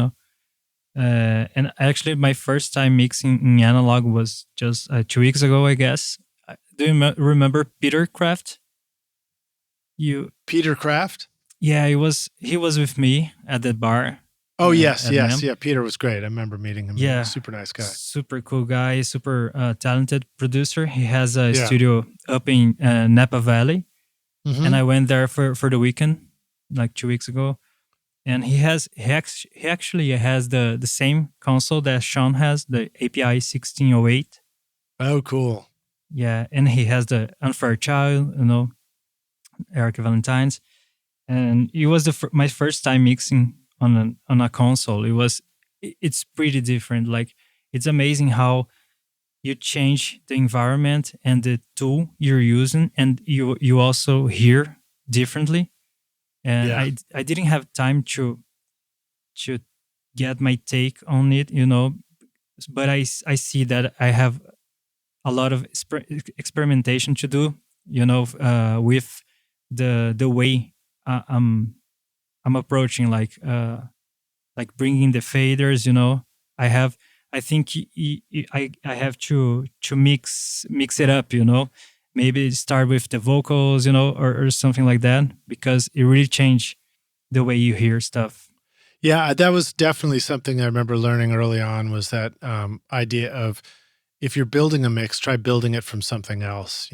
and actually my first time mixing in analog was just 2 weeks ago, I guess. Do you remember Peter Kraft? Peter Kraft? Yeah, he was with me at that bar. Oh, yes. Yeah, Peter was great. I remember meeting him. Yeah. Super nice guy. Super cool guy, super talented producer. He has a studio up in Napa Valley. And I went there for the weekend, like 2 weeks ago. And he actually has the same console that Shawn has, the API 1608. Oh, cool. Yeah, and he has the Unfair Child, Eric Valentine's. And it was my first time mixing on a console. It's pretty different. Like, it's amazing how you change the environment and the tool you're using, and you also hear differently. And I didn't have time to get my take on it, but I see that I have a lot of experimentation to do, with the way I'm approaching, like bringing the faders. I think I have to mix it up, maybe start with the vocals, or something like that, because it really changed the way you hear stuff. Yeah, that was definitely something I remember learning early on, was that idea of, if you're building a mix, try building it from something else,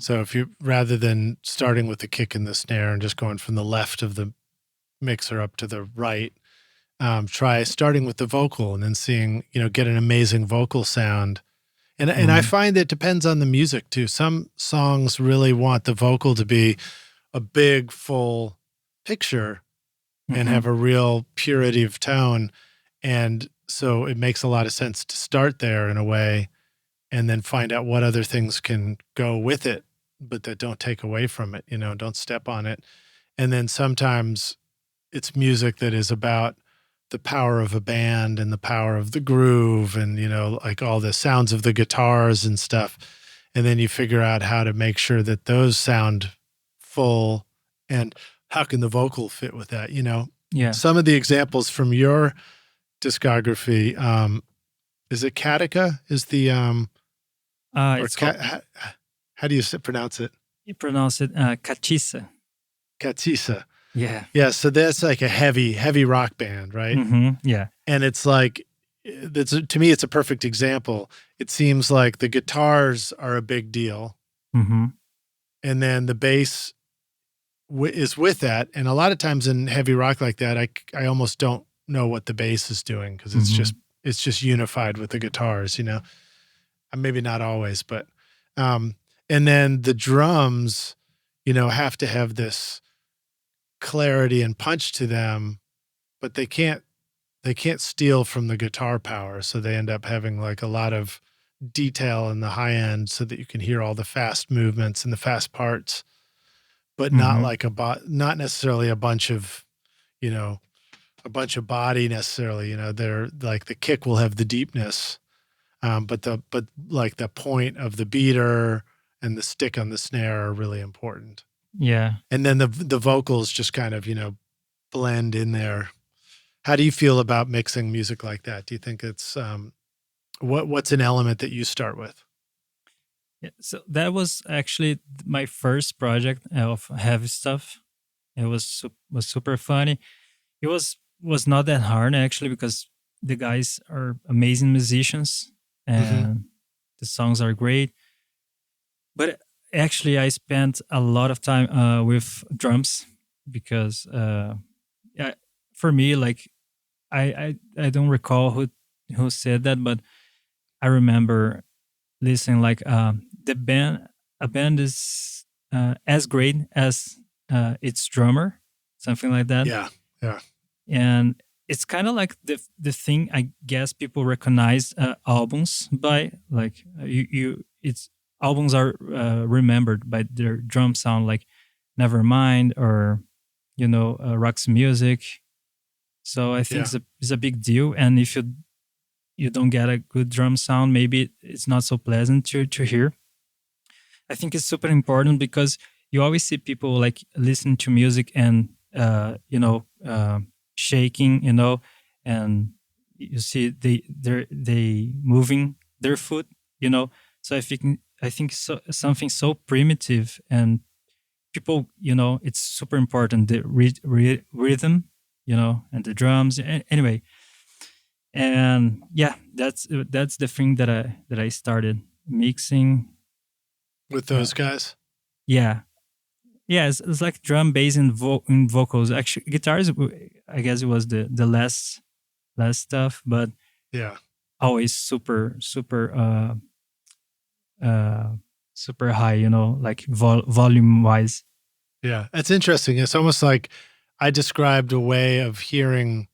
So if you, rather than starting with the kick and the snare and just going from the left of the mixer up to the right, try starting with the vocal and then seeing, get an amazing vocal sound. And I find it depends on the music too. Some songs really want the vocal to be a big, full picture and have a real purity of tone. And so it makes a lot of sense to start there in a way, and then find out what other things can go with it, but that don't take away from it, don't step on it. And then sometimes it's music that is about the power of a band and the power of the groove and, like all the sounds of the guitars and stuff. And then you figure out how to make sure that those sound full, and how can the vocal fit with that, Yeah. Some of the examples from your discography, is it Catiça? Is the, it's how do you pronounce it? You pronounce it Catiça. Catiça. Yeah. Yeah. So that's like a heavy rock band, right? Yeah. And it's like, to me, it's a perfect example. It seems like the guitars are a big deal. And then the bass is with that. And a lot of times in heavy rock like that, I almost don't know what the bass is doing, because it's just unified with the guitars, Maybe not always, but, and then the drums, have to have this clarity and punch to them, but they can't they can't steal from the guitar power, so they end up having like a lot of detail in the high end so that you can hear all the fast movements and the fast parts, but not like not necessarily a bunch of, you know, a bunch of body necessarily. You know, they're like the kick will have the deepness, but like the point of the beater and the stick on the snare are really important. Yeah. And then the vocals just kind of, you know, blend in there. How do you feel about mixing music like that? Do you think it's what's an element that you start with? Yeah, so that was actually my first project of heavy stuff. It was super funny. It was not that hard actually because the guys are amazing musicians and the songs are great. But actually, I spent a lot of time with drums because yeah, for me, like I don't recall who said that, but I remember listening like a band is as great as its drummer, something like that. Yeah, yeah. And it's kind of like the thing I guess people recognize albums by, like it's albums are remembered by their drum sound, like Nevermind or Roxy Music. So I think it's a big deal, and if you don't get a good drum sound, maybe it's not so pleasant to hear. I think it's super important because you always see people like listen to music and shaking, and you see they moving their foot, So I think so, something so primitive, and people, it's super important, the rhythm, and the drums. Anyway, and yeah, that's the thing that I started mixing with those guys. Yeah. Yeah, it's like drum, bass, and vocals. Actually, guitars, I guess it was the last stuff, but yeah, always super super high, like volume wise. Yeah, it's interesting. It's almost like I described a way of hearing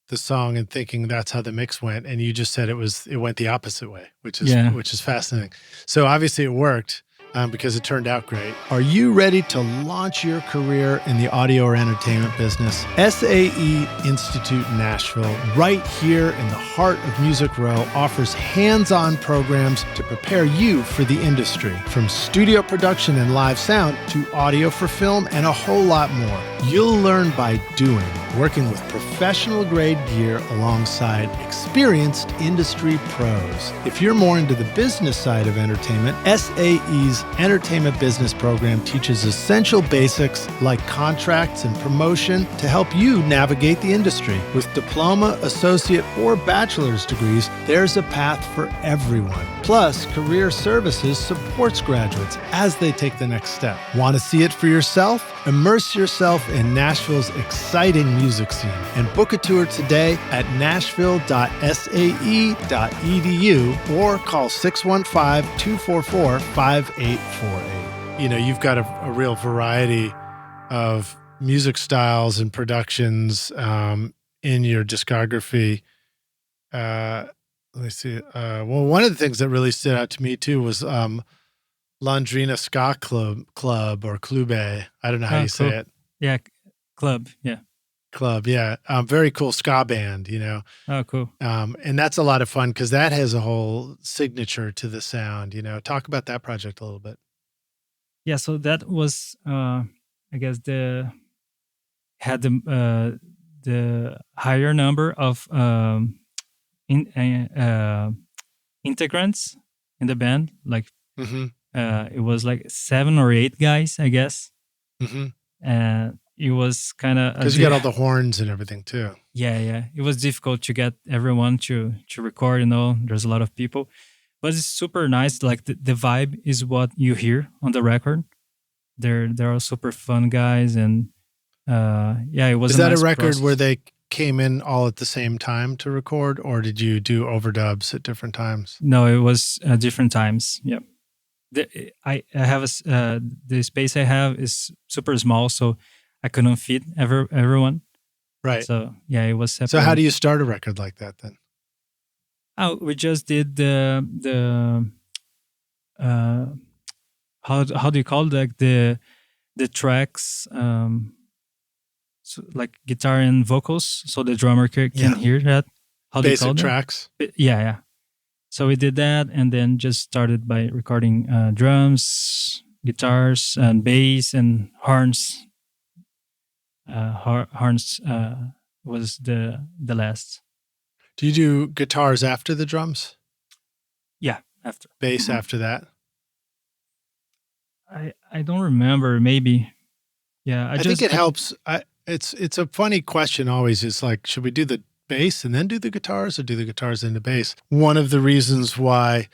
the song and thinking that's how the mix went, and you just said it went the opposite way, which is fascinating. So obviously it worked. Because it turned out great. Are you ready to launch your career in the audio or entertainment business? SAE Institute Nashville, right here in the heart of Music Row, offers hands-on programs to prepare you for the industry. From studio production and live sound to audio for film and a whole lot more. You'll learn by doing, working with professional grade gear alongside experienced industry pros. If you're more into the business side of entertainment, SAE's Entertainment Business Program teaches essential basics like contracts and promotion to help you navigate the industry. With diploma, associate, or bachelor's degrees, there's a path for everyone. Plus, Career Services supports graduates as they take the next step. Want to see it for yourself? Immerse yourself in Nashville's exciting music scene and book a tour today at nashville.sae.edu or call 615-244-5848. You've got a real variety of music styles and productions in your discography. Let me see. Well, one of the things that really stood out to me too was Londrina Ska Club or Clube. I don't know how you say it. Yeah, Club. Yeah. Club. Yeah. Very cool ska band, Oh, cool. And that's a lot of fun because that has a whole signature to the sound, Talk about that project a little bit. Yeah. So that was, I guess had the higher number of integrants in the band. Like, it was like 7 or 8 guys, I guess. And it was kind of because you got all the horns and everything too. Yeah. It was difficult to get everyone to record. There's a lot of people, but it's super nice. Like the vibe is what you hear on the record. They're all super fun guys, and it was. Is that a record process. where they came in all at the same time to record, or did you do overdubs at different times? No, it was different times. Yeah. I have the space I have is super small, so I couldn't fit everyone. Right. So yeah, it was separate. So how do you start a record like that then? Oh, we just did the how do you call it? Like the tracks, so like guitar and vocals, so the drummer can hear that. How do you call Basic that? tracks. Yeah. So we did that, and then just started by recording drums, guitars, and bass and horns. Horns was the last. Do you do guitars after the drums? Yeah, after. Bass after that? I don't remember. Maybe. Yeah, I think it helps. It's a funny question always. It's like, should we do the bass and then do the guitars, or do the guitars and the bass? One of the reasons why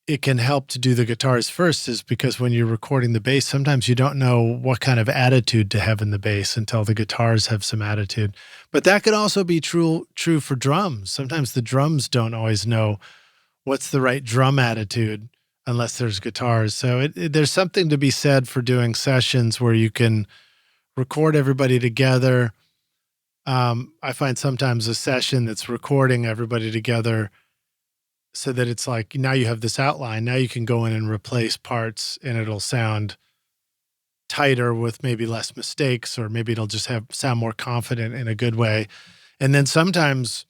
it can help to do the guitars first is because when you're recording the bass, sometimes you don't know what kind of attitude to have in the bass until the guitars have some attitude. But that could also be true for drums. Sometimes the drums don't always know what's the right drum attitude unless there's guitars. So there's something to be said for doing sessions where you can record everybody together. I find sometimes a session that's recording everybody together so that it's like, now you have this outline. Now you can go in and replace parts and it'll sound tighter with maybe less mistakes, or maybe it'll just sound more confident in a good way. And then sometimes,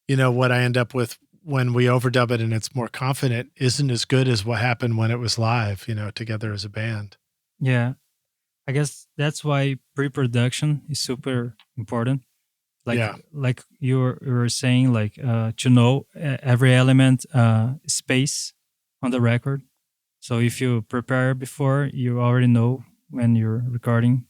what I end up with when we overdub it and it's more confident isn't as good as what happened when it was live, together as a band. Yeah. I guess that's why pre-production is super important. Like you were saying, like to know every element space on the record. So if you prepare before, you already know when you're recording.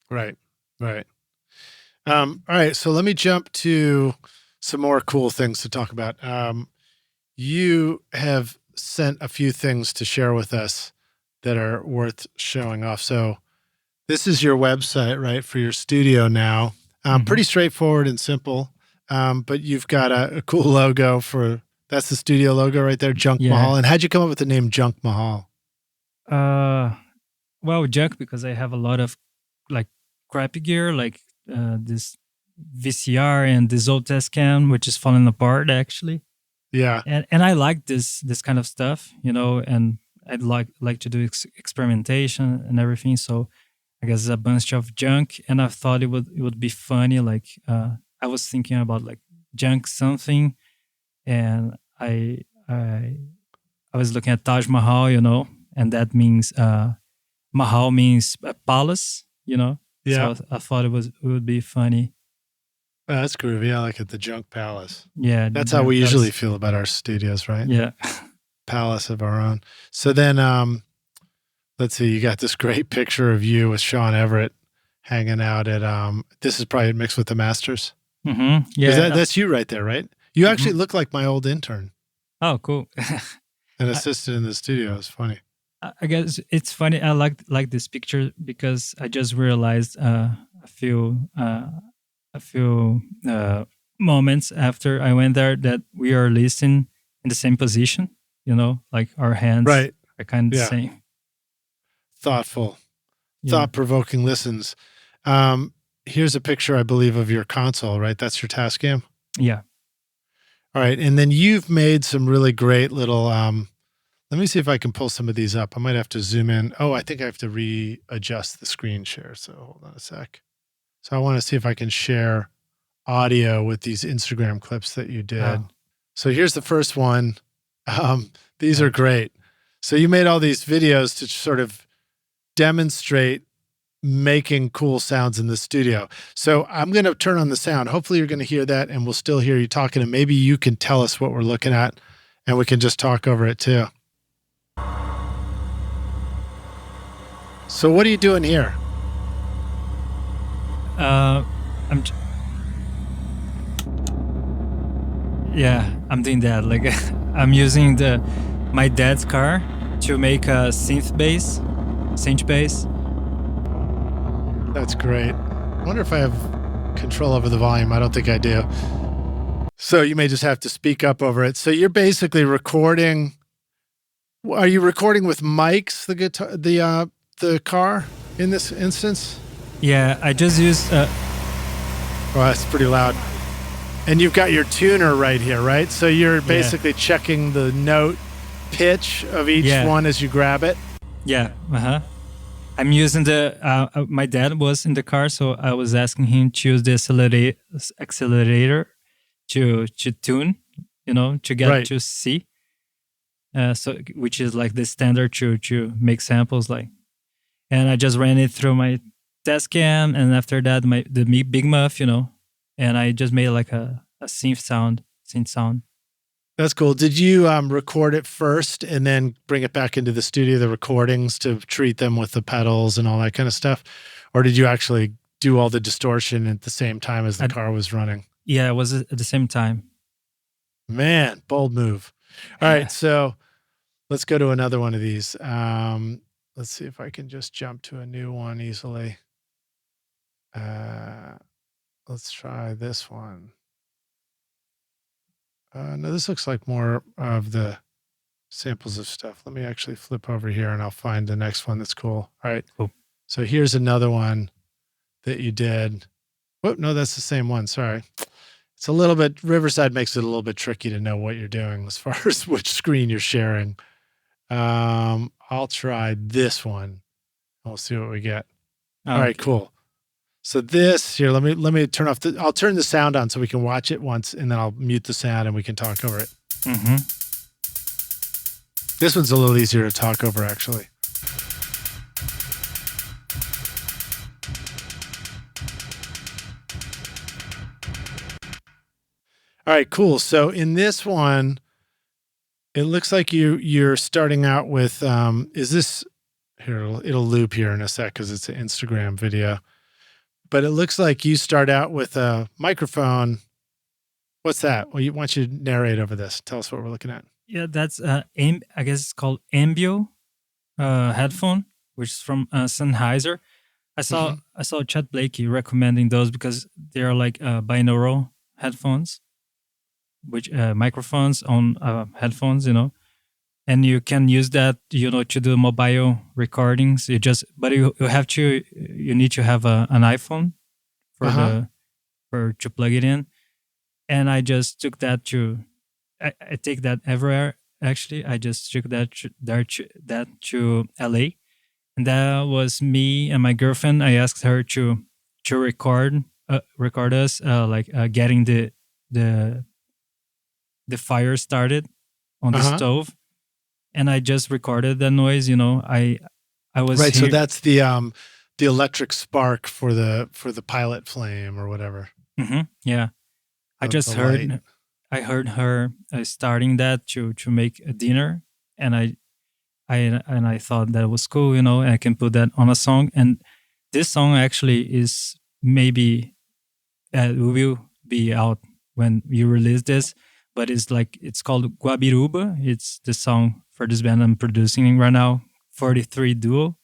Right. All right. So let me jump to some more cool things to talk about. You have sent a few things to share with us that are worth showing off. So this is your website, right, for your studio now. Pretty straightforward and simple, but you've got a cool logo that's the studio logo right there, Junkmahal. Yeah. And how'd you come up with the name Junkmahal? Well, junk, because I have a lot of like crappy gear, like this VCR and this old test cam, which is falling apart actually. Yeah. And I like this kind of stuff, and I'd like to do experimentation and everything. So I guess it's a bunch of junk, and I thought it would be funny. Like I was thinking about like junk something, and I was looking at Taj Mahal, and that means Mahal means palace, Yeah. So I thought it would be funny. That's groovy. I like it. The Junk Palace. Yeah, that's how we usually feel about our studios, right? Yeah, palace of our own. So then, let's see. You got this great picture of you with Shawn Everett hanging out at. This is probably mixed with the Masters. Mm-hmm. Yeah, that's you right there, right? You actually look like my old intern. Oh, cool. An assistant in the studio. It's funny. I guess it's funny. I like this picture because I just realized a few moments after I went there that we are listening in the same position. Like our hands are kind of the same. Thoughtful, thought-provoking listens. Here's a picture, I believe, of your console. Right, that's your Tascam. Yeah. All right, and then you've made some really great little. Let me see if I can pull some of these up. I might have to zoom in. Oh, I think I have to readjust the screen share. So hold on a sec. So I want to see if I can share audio with these Instagram clips that you did. Oh. So here's the first one. These are great. So you made all these videos to sort of demonstrate making cool sounds in the studio. So I'm going to turn on the sound. Hopefully you're going to hear that and we'll still hear you talking, and maybe you can tell us what we're looking at and we can just talk over it too. So what are you doing here? I'm doing that. Like I'm using my dad's car to make a synth bass. That's great. I wonder if I have control over the volume. I don't think I do. So you may just have to speak up over it. So you're basically recording. Are you recording with mics, the guitar, the car in this instance? Yeah, I just use Well, that's pretty loud. And you've got your tuner right here, right? So you're basically checking the note pitch of each one as you grab it. Yeah. I'm using my dad was in the car, so I was asking him to use the accelerator to tune, to get to C. So which is like the standard to make samples like. And I just ran it through my Tascam, and after that the Big Muff, and I just made like a synth sound. That's cool. Did you record it first and then bring it back into the studio, the recordings, to treat them with the pedals and all that kind of stuff? Or did you actually do all the distortion at the same time as the car was running? Yeah, it was at the same time. Man, bold move. All right, so let's go to another one of these. Let's see if I can just jump to a new one easily. Let's try this one. No, this looks like more of the samples of stuff. Let me actually flip over here and I'll find the next one that's cool. All right. Cool. So here's another one that you did. Oh, no, that's the same one. Sorry. It's a little bit, Riverside makes it a little bit tricky to know what you're doing as far as which screen you're sharing. I'll try this one. We'll see what we get. All right, cool. So this here, let me turn off I'll turn the sound on so we can watch it once, and then I'll mute the sound and we can talk over it. Mm-hmm. This one's a little easier to talk over, actually. All right, cool. So in this one, it looks like you're starting out with, is this, here, it'll loop here in a sec because it's an Instagram video. But it looks like you start out with a microphone. What's that? Well, why don't you narrate over this? Tell us what we're looking at. Yeah, that's I guess it's called Ambio headphone, which is from Sennheiser. I saw Chad Blakey recommending those because they are like binaural headphones, which microphones on headphones, and you can use that, to do mobile recordings. You need to have an iPhone to plug it in. And I just took that I take that everywhere. Actually, I just took that to LA, and that was me and my girlfriend. I asked her to record us, getting the fire started on the stove. And I just recorded the noise, I was right. So that's the electric spark for the pilot flame or whatever. Mm-hmm. Yeah, I just heard her starting that to make a dinner, and I thought that was cool, and I can put that on a song. And this song actually is maybe will be out when you release this, but it's called Guabiruba. It's the song for this band I'm producing right now, 43 Duo.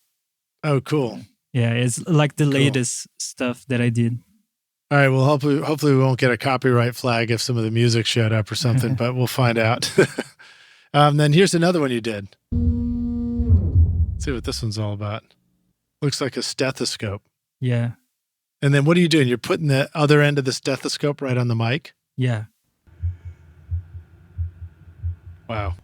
Oh, cool. Yeah, it's like the latest stuff that I did. All right, well, hopefully we won't get a copyright flag if some of the music showed up or something, but we'll find out. Then here's another one you did. Let's see what this one's all about. Looks like a stethoscope. Yeah. And then what are you doing? You're putting the other end of the stethoscope right on the mic? Yeah. Wow.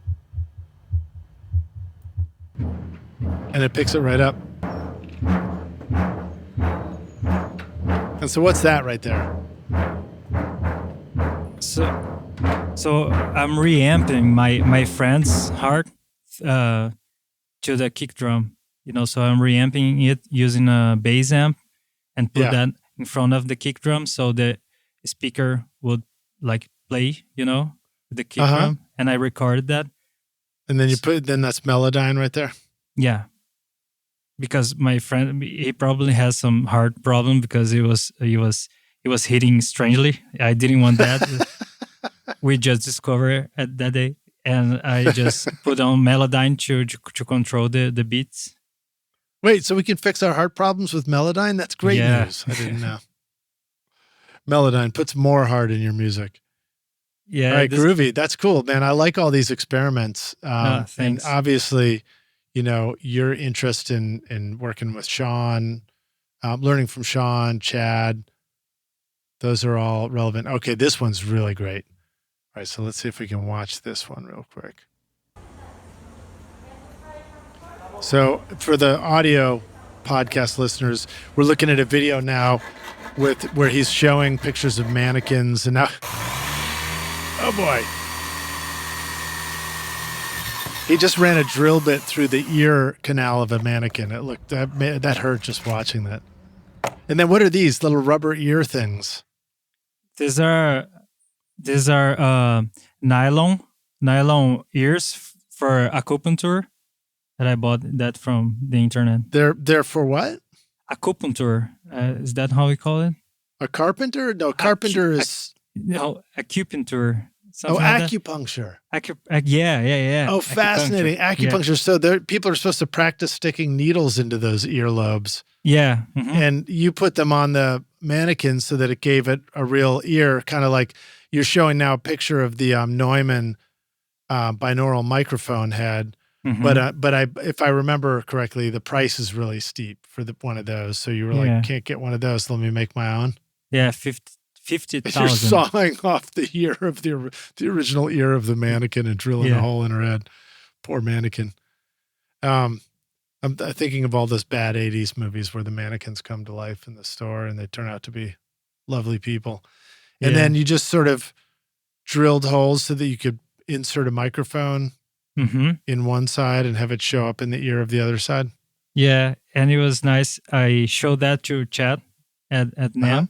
And it picks it right up. And so what's that right there? So I'm reamping my friend's heart to the kick drum. So I'm reamping it using a bass amp and put that in front of the kick drum so the speaker would play, the kick drum. And I recorded that. And then then that's Melodyne right there? Yeah. Because my friend, he probably has some heart problem because he was hitting strangely. I didn't want that. We just discovered it that day, and I just put on Melodyne to control the beats. Wait, so we can fix our heart problems with Melodyne? That's great news. I didn't know. Melodyne puts more heart in your music. Yeah. All right, groovy. That's cool, man. I like all these experiments. Thanks. And obviously, your interest in working with Shawn, learning from Shawn, Chad, Those are all relevant. Okay, this one's really great. All right, so let's see if we can watch this one real quick. So for the audio podcast listeners, we're looking at a video now where he's showing pictures of mannequins, and now, oh boy. He just ran a drill bit through the ear canal of a mannequin. It looked, that hurt just watching that. And then what are these little rubber ear things? These are nylon ears for acupuncture that I bought that from the internet. They're for what? Acupuncture. Is that how we call it? A carpenter? No, carpenter is... No, acupuncture. Acupuncture. Yeah. Oh, fascinating. Acupuncture. Yeah. So people are supposed to practice sticking needles into those earlobes. Yeah. Mm-hmm. And you put them on the mannequin so that it gave it a real ear, kind of like you're showing now a picture of the Neumann binaural microphone head. Mm-hmm. But if I remember correctly, the price is really steep for one of those. So you were like, can't get one of those. Let me make my own. Yeah, 50,000. You're sawing off the ear of the original ear of the mannequin and drilling a hole in her head. Poor mannequin. I'm thinking of all those bad 80s movies where the mannequins come to life in the store and they turn out to be lovely people. And then you just sort of drilled holes so that you could insert a microphone in one side and have it show up in the ear of the other side. Yeah, and it was nice. I showed that to Chad at NAM.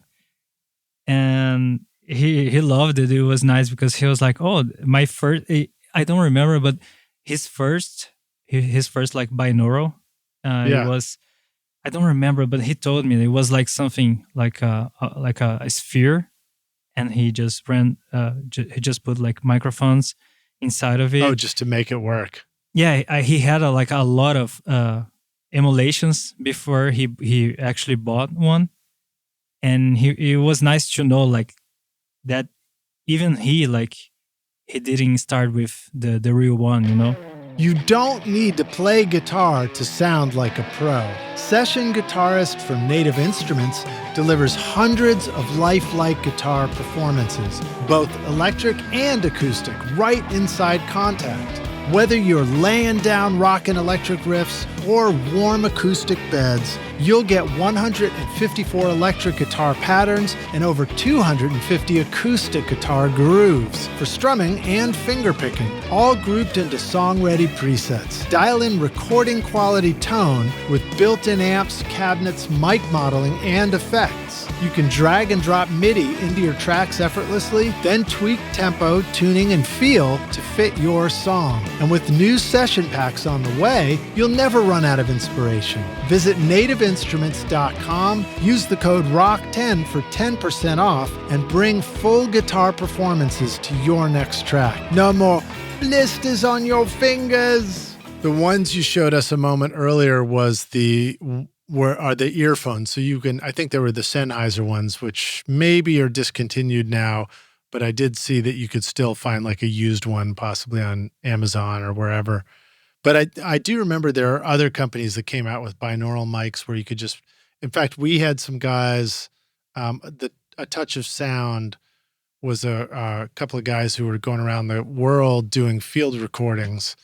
And he loved it. It was nice because he was like, "Oh, my first." I don't remember, but his first like binaural. It was. I don't remember, but he told me it was like something like a sphere, and he just he just put like microphones inside of it. Oh, just to make it work. Yeah, he had a lot of emulations before he actually bought one. And it was nice to know like that even he didn't start with the real one, you know? You don't need to play guitar to sound like a pro. Session guitarist from Native Instruments delivers hundreds of lifelike guitar performances, both electric and acoustic, right inside Contact. Whether you're laying down rockin' electric riffs or warm acoustic beds, you'll get 154 electric guitar patterns and over 250 acoustic guitar grooves for strumming and fingerpicking, all grouped into song-ready presets. Dial in recording quality tone with built-in amps, cabinets, mic modeling, and effects. You can drag and drop MIDI into your tracks effortlessly, then tweak tempo, tuning, and feel to fit your song. And with new session packs on the way, you'll never run out of inspiration. Visit nativeinstruments.com, use the code ROCK10 for 10% off, and bring full guitar performances to your next track. No more blisters on your fingers. The ones you showed us a moment earlier was the earphones. So you can, I think they were the Sennheiser ones, which maybe are discontinued now, but I did see that you could still find like a used one possibly on Amazon or wherever. But I do remember there are other companies that came out with binaural mics where you could just, in fact, we had some guys, A Touch of Sound was a couple of guys who were going around the world doing field recordings.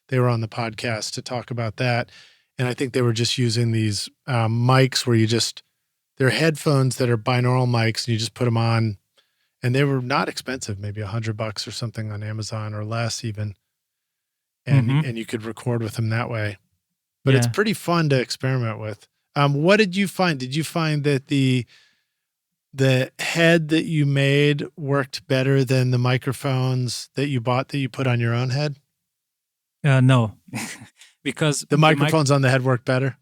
They were on the podcast to talk about that. And I think they were just using these mics where they're headphones that are binaural mics and you just put them on. And they were not expensive, maybe $100 or something on Amazon or less even. And you could record with them that way. But it's pretty fun to experiment with. What did you find? Did you find that the head that you made worked better than the microphones that you bought that you put on your own head? No, because the microphones on the head work better?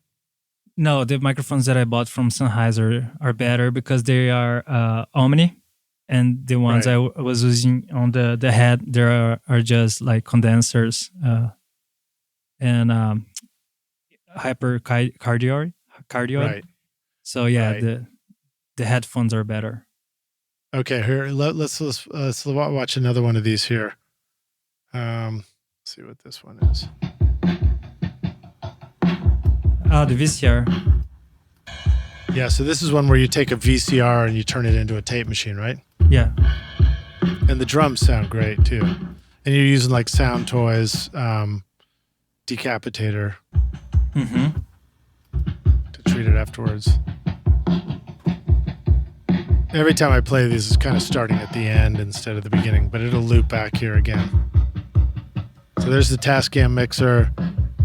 No, the microphones that I bought from Sennheiser are better because they are Omni. And the ones I was using on the head, there are just like condensers and hypercardioid. Right. So the headphones are better. Okay, here let's watch another one of these here. Let's see what this one is. The VCR. Yeah, so this is one where you take a VCR and you turn it into a tape machine, right? Yeah. And the drums sound great too. And you're using like Sound Toys, Decapitator to treat it afterwards. Every time I play these, it's kind of starting at the end instead of the beginning, but it'll loop back here again. So there's the Tascam mixer,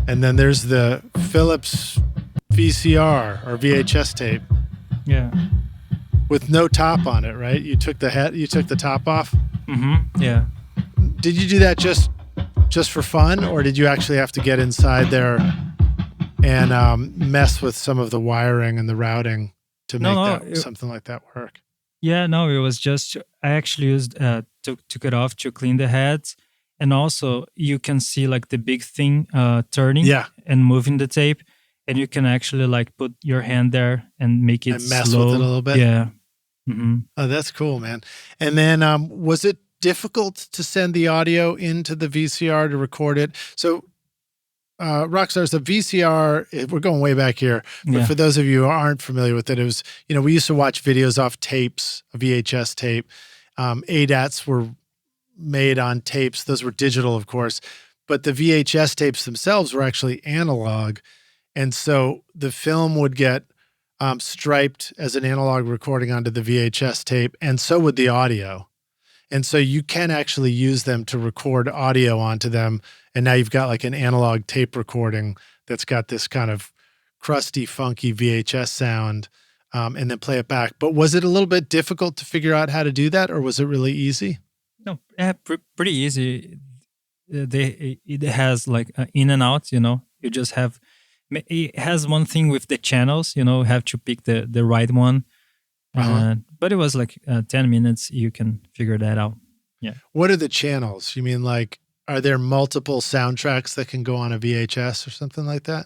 and then there's the Philips VCR or VHS tape. Yeah. With no top on it, right? You took the top off? Yeah. Did you do that just for fun, or did you actually have to get inside there and mess with some of the wiring and the routing to make something like that work? Yeah, no, it was just, I actually used, took it off to clean the heads. And also you can see like the big thing turning and moving the tape. And you can actually like put your hand there and make it and mess slow. with it a little bit. Yeah. Oh, that's cool, man. And then was it difficult to send the audio into the VCR to record it? So Rockstars, the VCR, we're going way back here, but for those of you who aren't familiar with it, it was, we used to watch videos off tapes, a VHS tape. ADATs were made on tapes. Those were digital, of course, but the VHS tapes themselves were actually analog. And so the film would get striped as an analog recording onto the VHS tape, and so would the audio. And so you can actually use them to record audio onto them. And now you've got like an analog tape recording that's got this kind of crusty, funky VHS sound, and then play it back. But was it a little bit difficult to figure out how to do that, or was it really easy? No, pretty easy. It has like in and out, you just have, it has one thing with the channels, have to pick the right one. But it was like 10 minutes, you can figure that out. Yeah. What are the channels? You mean like, are there multiple soundtracks that can go on a VHS or something like that?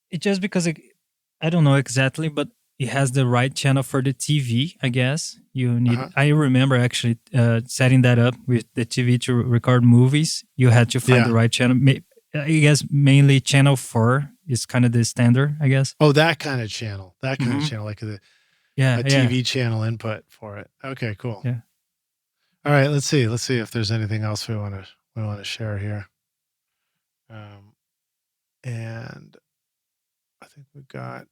It just because I don't know exactly, but it has the right channel for the TV, I guess. You need. I remember actually setting that up with the TV to record movies. You had to find the right channel. I guess mainly channel 4 is kind of the standard, I guess. Oh, that kind of channel. That kind of channel, like a TV channel input for it. Okay, cool. Yeah. All right, let's see. Let's see if there's anything else we want to share here. And I think we've got.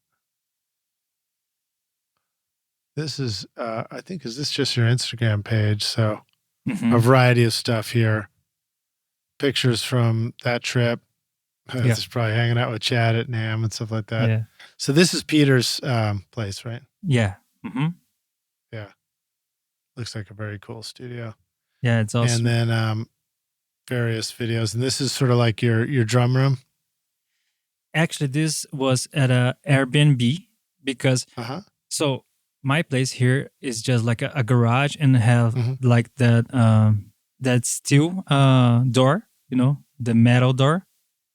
This is, I think, is this just your Instagram page? So a variety of stuff here. Pictures from that trip. This is probably hanging out with Chad at NAMM and stuff like that. Yeah. So this is Peter's place, right? Yeah. Yeah. Looks like a very cool studio. Yeah, it's awesome. And then various videos. And this is sort of like your drum room? Actually, this was at a Airbnb because, so my place here is just like a garage and have like that steel door, the metal door,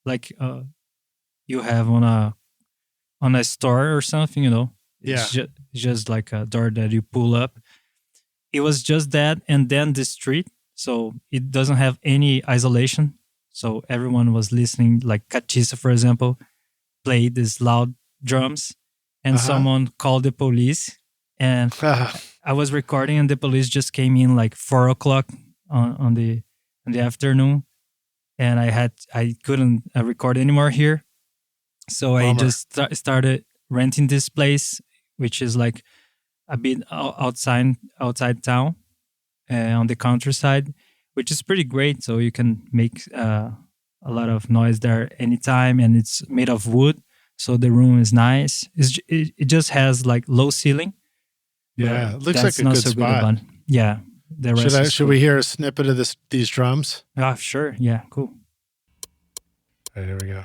like you have on a store or something, It's just like a door that you pull up. It was just that, and then the street, so it doesn't have any isolation. So everyone was listening, like Catiça, for example, played these loud drums, and someone called the police. And I was recording, and the police just came in like 4:00 on the afternoon, and I couldn't record anymore here, so I just started renting this place, which is like a bit outside town, on the countryside, which is pretty great. So you can make a lot of noise there anytime, and it's made of wood, so the room is nice. It just has like low ceiling. Yeah, it looks like a good spot. Yeah. The rest should we hear a snippet of these drums? Sure. Yeah, cool. All right, here we go.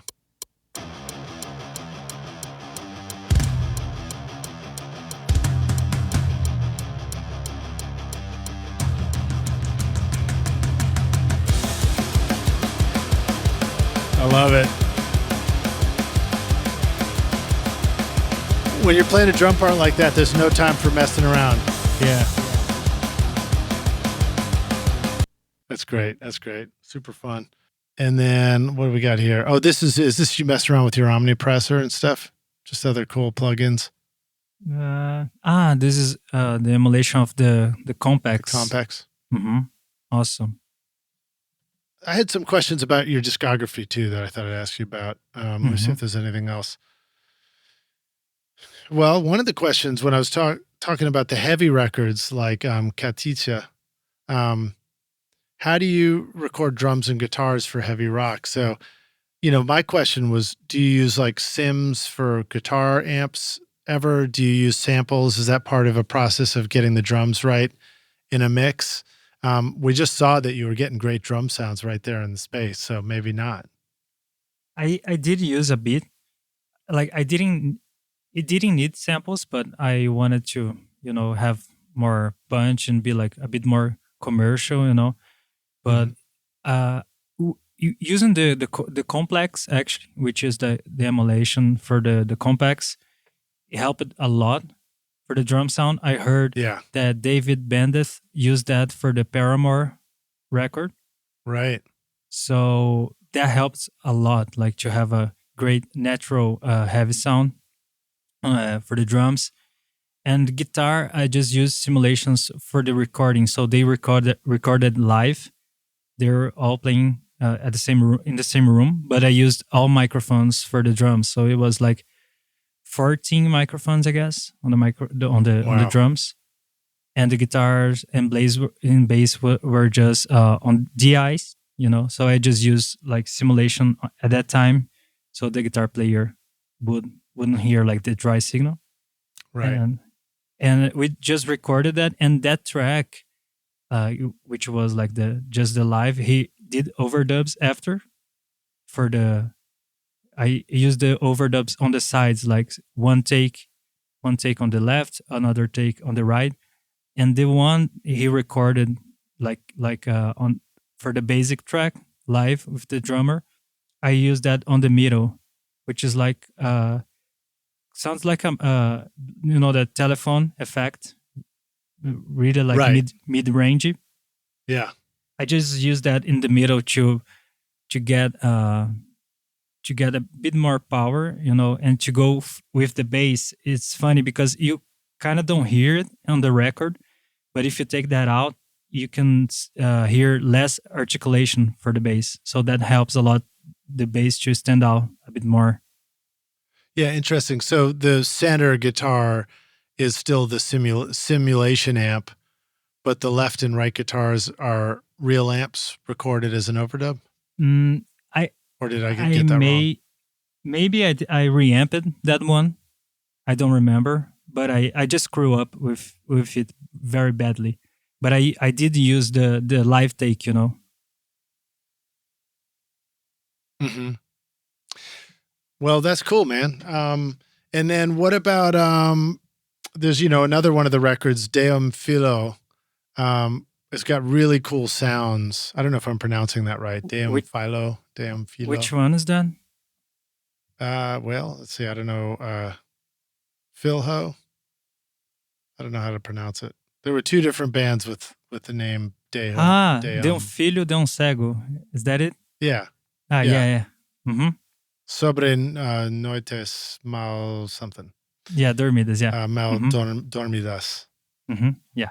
I love it. When you're playing a drum part like that, there's no time for messing around. Yeah. That's great. That's great. Super fun. And then what do we got here? Oh, is this you mess around with your omnipressor and stuff? Just other cool plugins? This is the emulation of the The compacts. compacts. Mm-hmm. Awesome. I had some questions about your discography too that I thought I'd ask you about. Let me see if there's anything else. Well, one of the questions when I was talking about the heavy records like Catiça, how do you record drums and guitars for heavy rock? So, my question was, do you use like Sims for guitar amps ever? Do you use samples? Is that part of a process of getting the drums right in a mix? We just saw that you were getting great drum sounds right there in the space, so maybe not. I did use a bit. Like it didn't need samples, but I wanted to, have more punch and be like a bit more commercial. But using the complex actually, which is the emulation for the complex, it helped a lot for the drum sound. I heard Yeah, that David Bandeth used that for the Paramore record. right. So that helps a lot, like to have a great natural heavy sound for the drums. And guitar, I just used simulations for the recording. So they recorded live. They're all playing at in the same room, but I used all microphones for the drums. So it was like 14 microphones, I guess, on the on the drums, and the guitars and bass were just on DIs. So I just used like simulation at that time, so the guitar player wouldn't hear like the dry signal, Right. and we just recorded that, and that track, which was like the live, he did overdubs after for the. I used the overdubs on the sides, like one take on the left, another take on the right, and the one he recorded on for the basic track live with the drummer. I used that on the middle, which is like sounds like that telephone effect, really like Right. mid rangey. Yeah. I just used that in the middle to get a bit more power, and to go with the bass. It's funny because you kind of don't hear it on the record, but if you take that out, you can hear less articulation for the bass. So that helps a lot the bass to stand out a bit more. Yeah, interesting. So the center guitar is still the simulation amp, but the left and right guitars are real amps recorded as an overdub? Mm, I Or did I I get that wrong? maybe I reamped that one. I don't remember, but I just screw up with it very badly. But I did use the live take. Mm-hmm. Well, that's cool, man. And then what about there's another one of the records, Um Filho. It's got really cool sounds. I don't know if I'm pronouncing that right. Which, Filho. which one is that? Well, let's see. I don't know. Filho. I don't know how to pronounce it. There were two different bands with the name De Um Filho, um Cego. Is that it? Yeah. Yeah. Mm-hmm. Sobre noites mal something. Yeah, dormidas. Yeah. Mal Mm-hmm. dormidas. Mm-hmm. Yeah.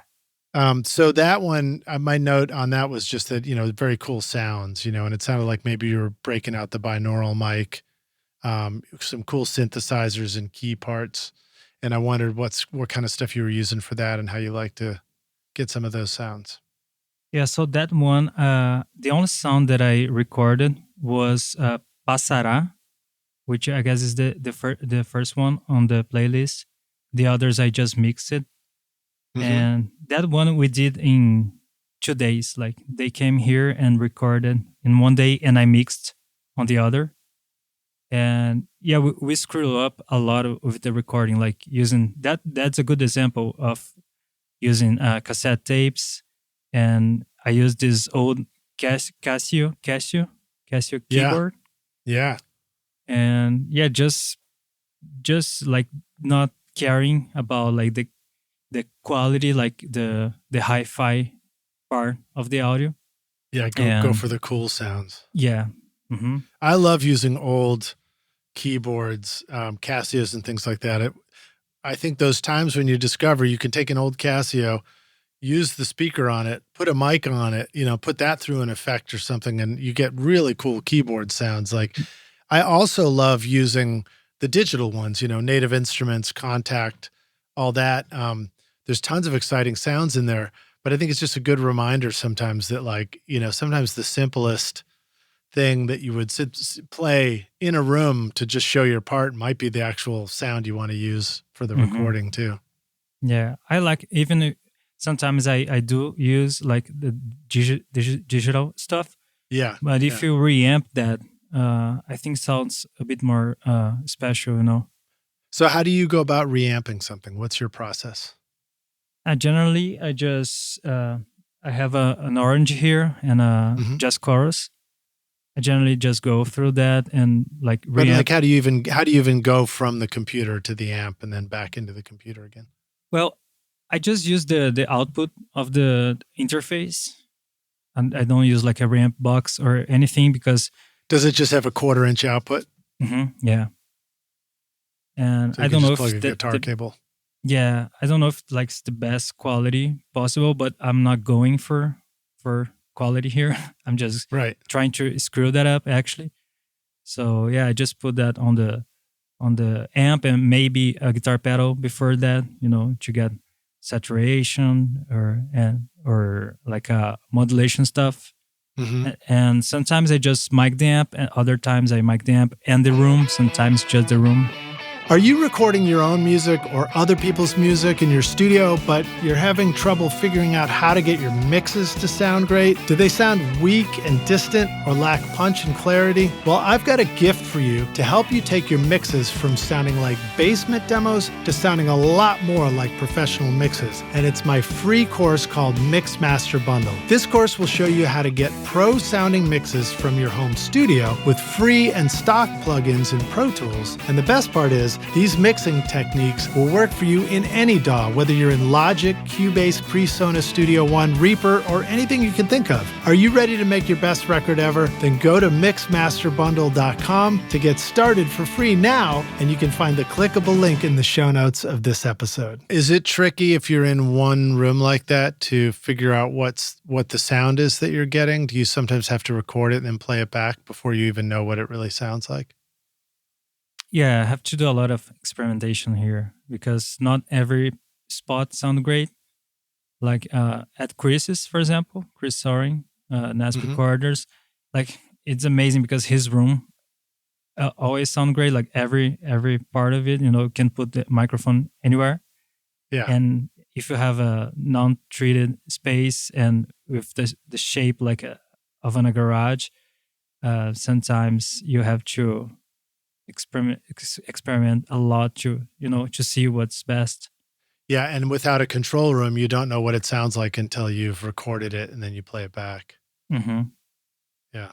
So that one, my note on that was just that, very cool sounds, and it sounded like maybe you were breaking out the binaural mic, some cool synthesizers and key parts. And I wondered what kind of stuff you were using for that and how you like to get some of those sounds. Yeah. So that one, the only sound that I recorded was Passará, which I guess is the first one on the playlist. The others I just mixed it. And that one we did in 2 days. Like they came here and recorded in one day, and I mixed on the other. And yeah, we screw up a lot with the recording, like using that. That's a good example of using cassette tapes. And I used this old Casio keyboard. Yeah. And yeah, just like not caring about like the quality, like the hi-fi part of the audio. Yeah, go for the cool sounds. Yeah. Mm-hmm. I love using old keyboards, Casios and things like that. I think those times when you discover you can take an old Casio, use the speaker on it, put a mic on it, put that through an effect or something, and you get really cool keyboard sounds. Like, I also love using the digital ones, Native Instruments, Contact, all that. There's tons of exciting sounds in there, but I think it's just a good reminder sometimes that, like, sometimes the simplest thing that you would play in a room to just show your part might be the actual sound you want to use for the recording too. Yeah, I like, even sometimes I do use like the digital stuff. Yeah. But if you reamp that, I think sounds a bit more special, So how do you go about reamping something? What's your process? Generally, I just I have an orange here and a just chorus. I generally just go through that and like reamp. But like, how do you even go from the computer to the amp and then back into the computer again? Well, I just use the output of the interface, and I don't use like a reamp box or anything because. Does it just have a 1/4-inch output? Yeah. And so I don't know if plug a guitar cable. Yeah, I don't know if like it's the best quality possible, but I'm not going for quality here. I'm just trying to screw that up actually. So yeah, I just put that on the amp and maybe a guitar pedal before that, to get saturation or like modulation stuff. And sometimes I just mic the amp, and other times I mic the amp and the room, sometimes just the room. Are you recording your own music or other people's music in your studio, but you're having trouble figuring out how to get your mixes to sound great? Do they sound weak and distant or lack punch and clarity? Well, I've got a gift for you to help you take your mixes from sounding like basement demos to sounding a lot more like professional mixes. And it's my free course called Mix Master Bundle. This course will show you how to get pro-sounding mixes from your home studio with free and stock plugins in Pro Tools. And the best part is, these mixing techniques will work for you in any DAW, whether you're in Logic, Cubase, PreSonus Studio One, Reaper, or anything you can think of. Are you ready to make your best record ever? Then go to mixmasterbundle.com to get started for free now, and you can find the clickable link in the show notes of this episode. Is it tricky if you're in one room like that to figure out what the sound is that you're getting? Do you sometimes have to record it and then play it back before you even know what it really sounds like? Yeah, I have to do a lot of experimentation here because not every spot sounds great. Like at Chris's, for example, Chris Sorem, NASP Recorders, like it's amazing because his room always sound great. Like every part of it, can put the microphone anywhere. Yeah. And if you have a non-treated space and with the shape like of a garage, sometimes you have to experiment a lot to see what's best. Yeah, and without a control room, you don't know what it sounds like until you've recorded it and then you play it back. Yeah.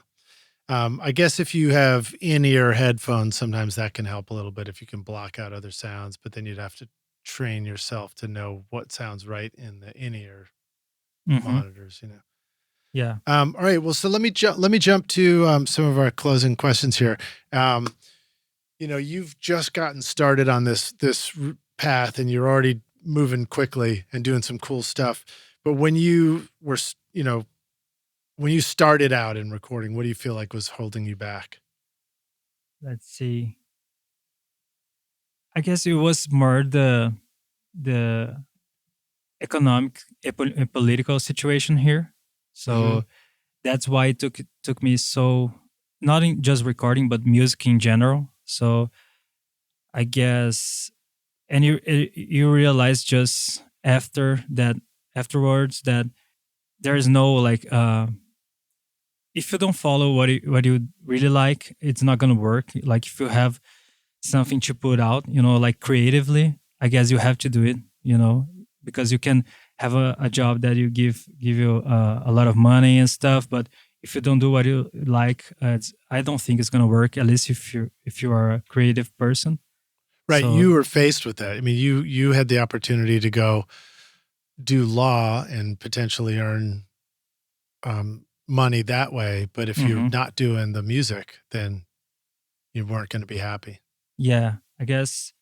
I guess if you have in-ear headphones, sometimes that can help a little bit if you can block out other sounds, but then you'd have to train yourself to know what sounds right in the in-ear monitors, Yeah. All right. Well, so let me jump to some of our closing questions here. You've just gotten started on this path and you're already moving quickly and doing some cool stuff. But when you were, when you started out in recording, what do you feel like was holding you back? Let's see. I guess it was more the economic and political situation here. So that's why it took me so, not in just recording, but music in general. So I guess, and you realize just afterwards that there is no like, if you don't follow what you really like, it's not going to work. Like if you have something to put out, like creatively, I guess you have to do it, because you can have a job that you give you a lot of money and stuff, but if you don't do what you like, I don't think it's going to work, at least if you are a creative person. Right. So, you were faced with that. I mean, you had the opportunity to go do law and potentially earn money that way. But if you're not doing the music, then you weren't going to be happy. Yeah, I guess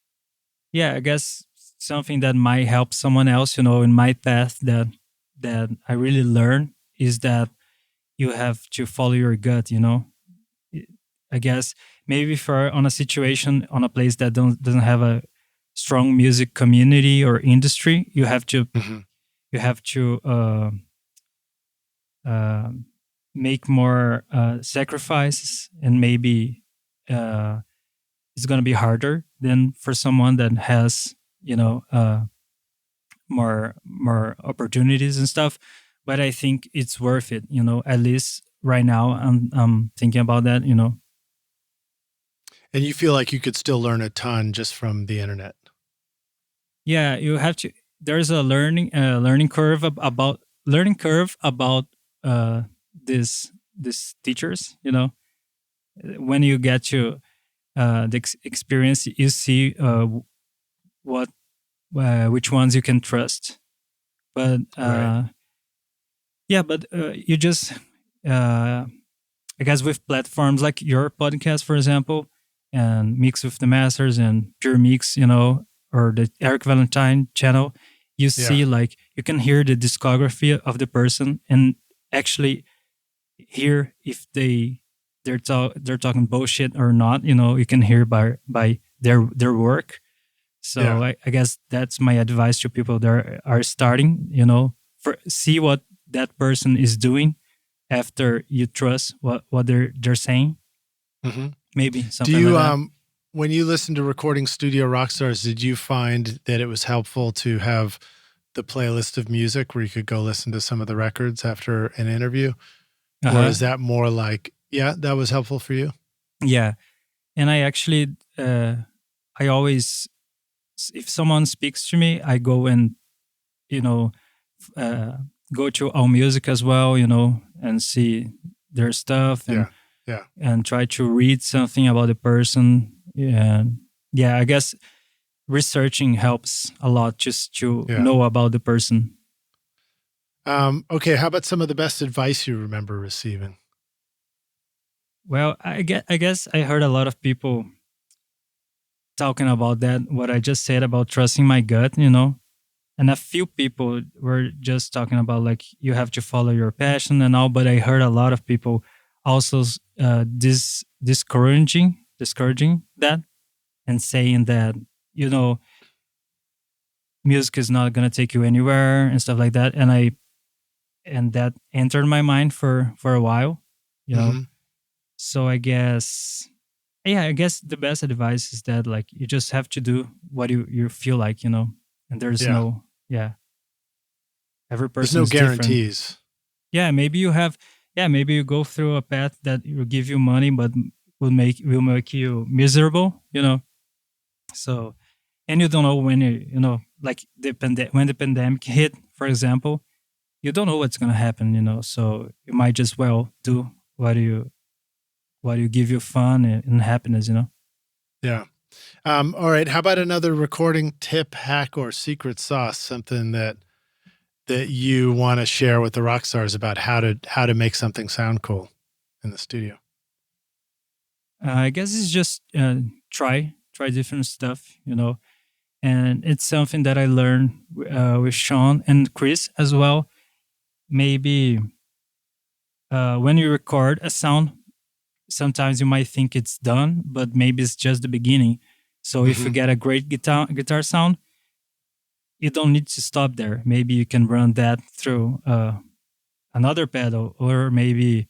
something that might help someone else, in my path that I really learn is that you have to follow your gut. I guess maybe if you're on a situation on a place that doesn't have a strong music community or industry, you have to Mhm. uh, make more sacrifices, and maybe uh, it's going to be harder than for someone that has more opportunities and stuff. But I think it's worth it. At least right now, I'm thinking about that. And you feel like you could still learn a ton just from the internet. Yeah, you have to. There's a learning curve about uh, this teachers. When you get to the experience, you see what which ones you can trust. But Right. yeah, but you just I guess with platforms like your podcast, for example, and Mix with the Masters and Pure Mix, or the Eric Valentine channel, you Yeah. see like you can hear the discography of the person and actually hear if they're talking bullshit or not. You can hear by their work. Yeah. So I guess that's my advice to people that are starting. See what that person is doing after you trust what they're saying. hmm Maybe Do something like you, that. when you listen to Recording Studio Rockstars, did you find that it was helpful to have the playlist of music where you could go listen to some of the records after an interview? Or Uh-huh. is that more like, yeah, that was helpful for you? Yeah. And I actually I always, if someone speaks to me, I go and you know uh, go to All Music as well, and see their stuff, and Yeah. Yeah. try to read something about the person. And yeah, I guess researching helps a lot just to Yeah. know about the person. Okay. How about some of the best advice you remember receiving? Well, I guess I heard a lot of people talking about that, what I just said about trusting my gut, and a few people were just talking about like you have to follow your passion and all. But I heard a lot of people also discouraging that, and saying that you know music is not going to take you anywhere and stuff like that. And that entered my mind for a while, you know. hmm So I guess the best advice is that like you just have to do what you feel like, and there's Yeah. no, yeah, every There's person no is different. guarantees. Yeah, maybe you go through a path that will give you money but will make you miserable, so. And you don't know when like when the pandemic hit, for example, you don't know what's going to happen, so you might just well do what you give you fun and happiness. Yeah. All right. How about another recording tip, hack, or secret sauce? Something that you want to share with the rock stars about how to make something sound cool in the studio. I guess it's just try different stuff, and it's something that I learned with Shawn and Chris as well. Maybe when you record a sound, sometimes you might think it's done, but maybe it's just the beginning. So if you hmm get a great guitar sound, you don't need to stop there. Maybe you can run that through another pedal, or maybe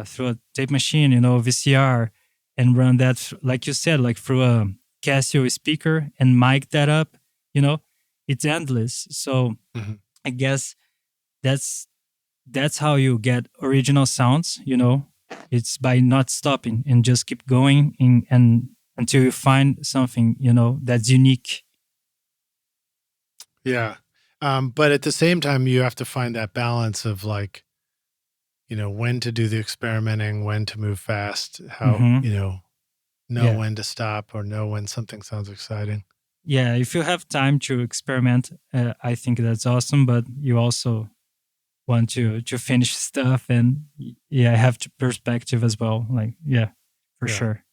through a tape machine, VCR, and run that like you said, like through a Casio speaker and mic that up. It's endless. So hmm I guess that's how you get original sounds. It's by not stopping and just keep going and until you find something that's unique. Yeah. But at the same time, you have to find that balance of like, when to do the experimenting, when to move fast, how, Hmm. know Yeah. when to stop or know when something sounds exciting. Yeah, if you have time to experiment, I think that's awesome. But you also want to finish stuff, and yeah, have to perspective as well. Like, yeah, for Yeah. sure.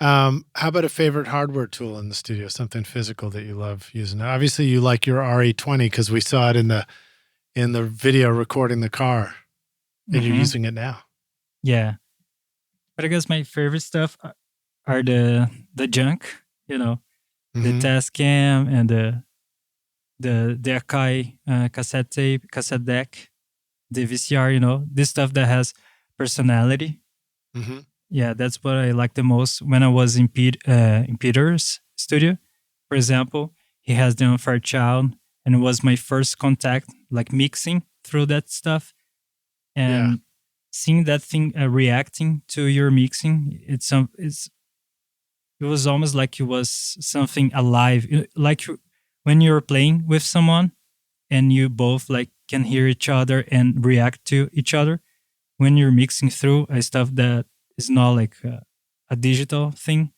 How about a favorite hardware tool in the studio? Something physical that you love using. Now, obviously, you like your RE20 because we saw it in the video recording the car, and you're using it now. Yeah, but I guess my favorite stuff are the junk, the Tascam and the Akai cassette tape, cassette deck, the VCR. This stuff that has personality. Mm-hmm. Yeah, that's what I like the most. When I was in Peter's studio, for example, he has the Unfair Child, and it was my first contact, like mixing through that stuff, and seeing that thing reacting to your mixing. It was almost like it was something alive, like when you're playing with someone, and you both like can hear each other and react to each other. When you're mixing through stuff that is not like a digital thing.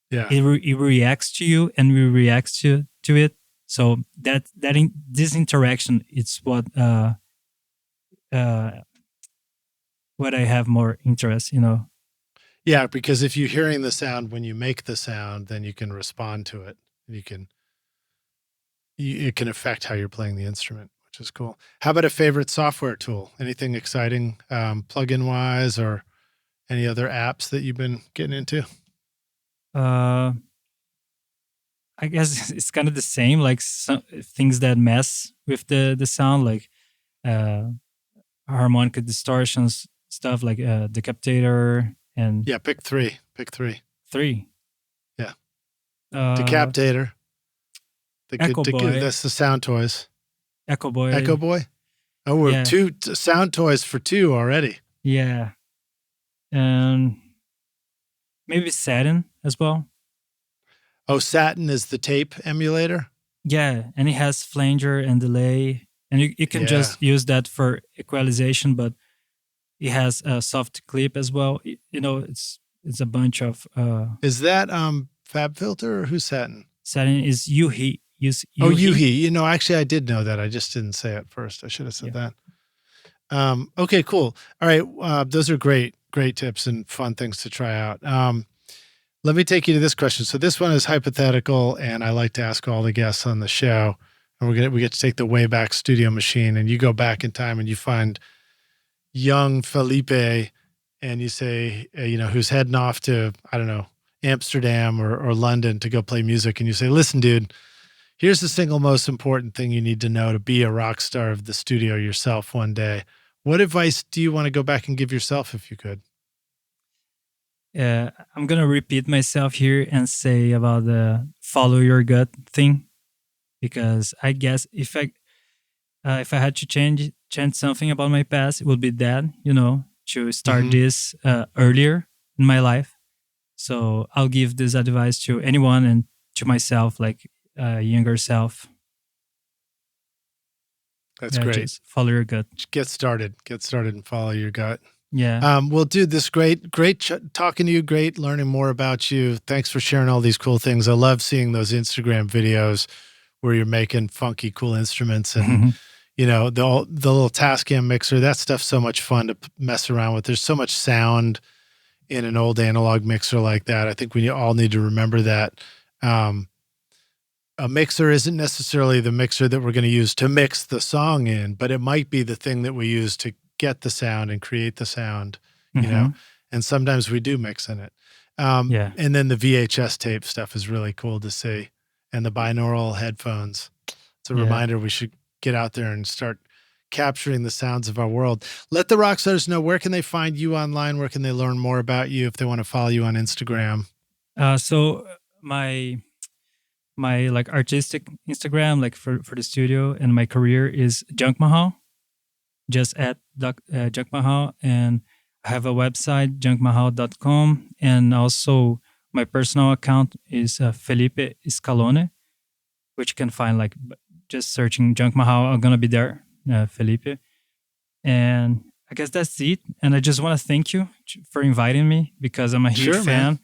Yeah, it reacts to you, and we react to it. So this interaction, it's what I have more interest. Yeah, because if you're hearing the sound when you make the sound, then you can respond to it. It can affect how you're playing the instrument, which is cool. How about a favorite software tool? Anything exciting, plugin wise, or any other apps that you've been getting into? I guess it's kind of the same, like some things that mess with the sound, like harmonica distortions, stuff like Decapitator and pick three. three. Yeah, Decapitator. Echo Boy. That's the Sound Toys. Echo Boy. Echo Boy. Oh, we're two Sound Toys for two already. Yeah. And maybe Satin as well. Oh, Satin is the tape emulator? Yeah, and it has flanger and delay. And you can just use that for equalization, but it has a soft clip as well. It's a bunch of... Is that FabFilter or who's Satin? Satin is Yuhi. Oh, Yuhi. Actually, I did know that. I just didn't say it first. I should have said that. Okay, cool. All right. Those are great tips and fun things to try out. Let me take you to this question. So this one is hypothetical, and I like to ask all the guests on the show. And we get to take the Wayback Studio machine, and you go back in time and you find young Felipe, and you say, who's heading off to, I don't know, Amsterdam or London to go play music, and you say, listen, dude, here's the single most important thing you need to know to be a rock star of the studio yourself one day. What advice do you want to go back and give yourself if you could? I'm going to repeat myself here and say about the follow your gut thing, because I guess if I had to change something about my past, it would be that, to start this earlier in my life. So I'll give this advice to anyone and to myself, like younger self. That's great. Just follow your gut. Get started and follow your gut. Yeah. Well, dude, this great talking to you. Great learning more about you. Thanks for sharing all these cool things. I love seeing those Instagram videos where you're making funky, cool instruments and, the little Tascam mixer. That stuff's so much fun to mess around with. There's so much sound in an old analog mixer like that. I think we all need to remember that. A mixer isn't necessarily the mixer that we're going to use to mix the song in, but it might be the thing that we use to get the sound and create the sound, and sometimes we do mix in it. And then the VHS tape stuff is really cool to see, and the binaural headphones. It's a reminder we should get out there and start capturing the sounds of our world. Let the rock stars know, where can they find you online? Where can they learn more about you if they want to follow you on Instagram? So my like artistic Instagram, like for the studio and my career, is Junkmahal. Just at Junkmahal, and I have a website, junkmahal.com, and also my personal account is Felipe Scalone, which you can find like just searching Junkmahal. I'm gonna be there, Felipe. And I guess that's it. And I just want to thank you for inviting me, because I'm a huge fan.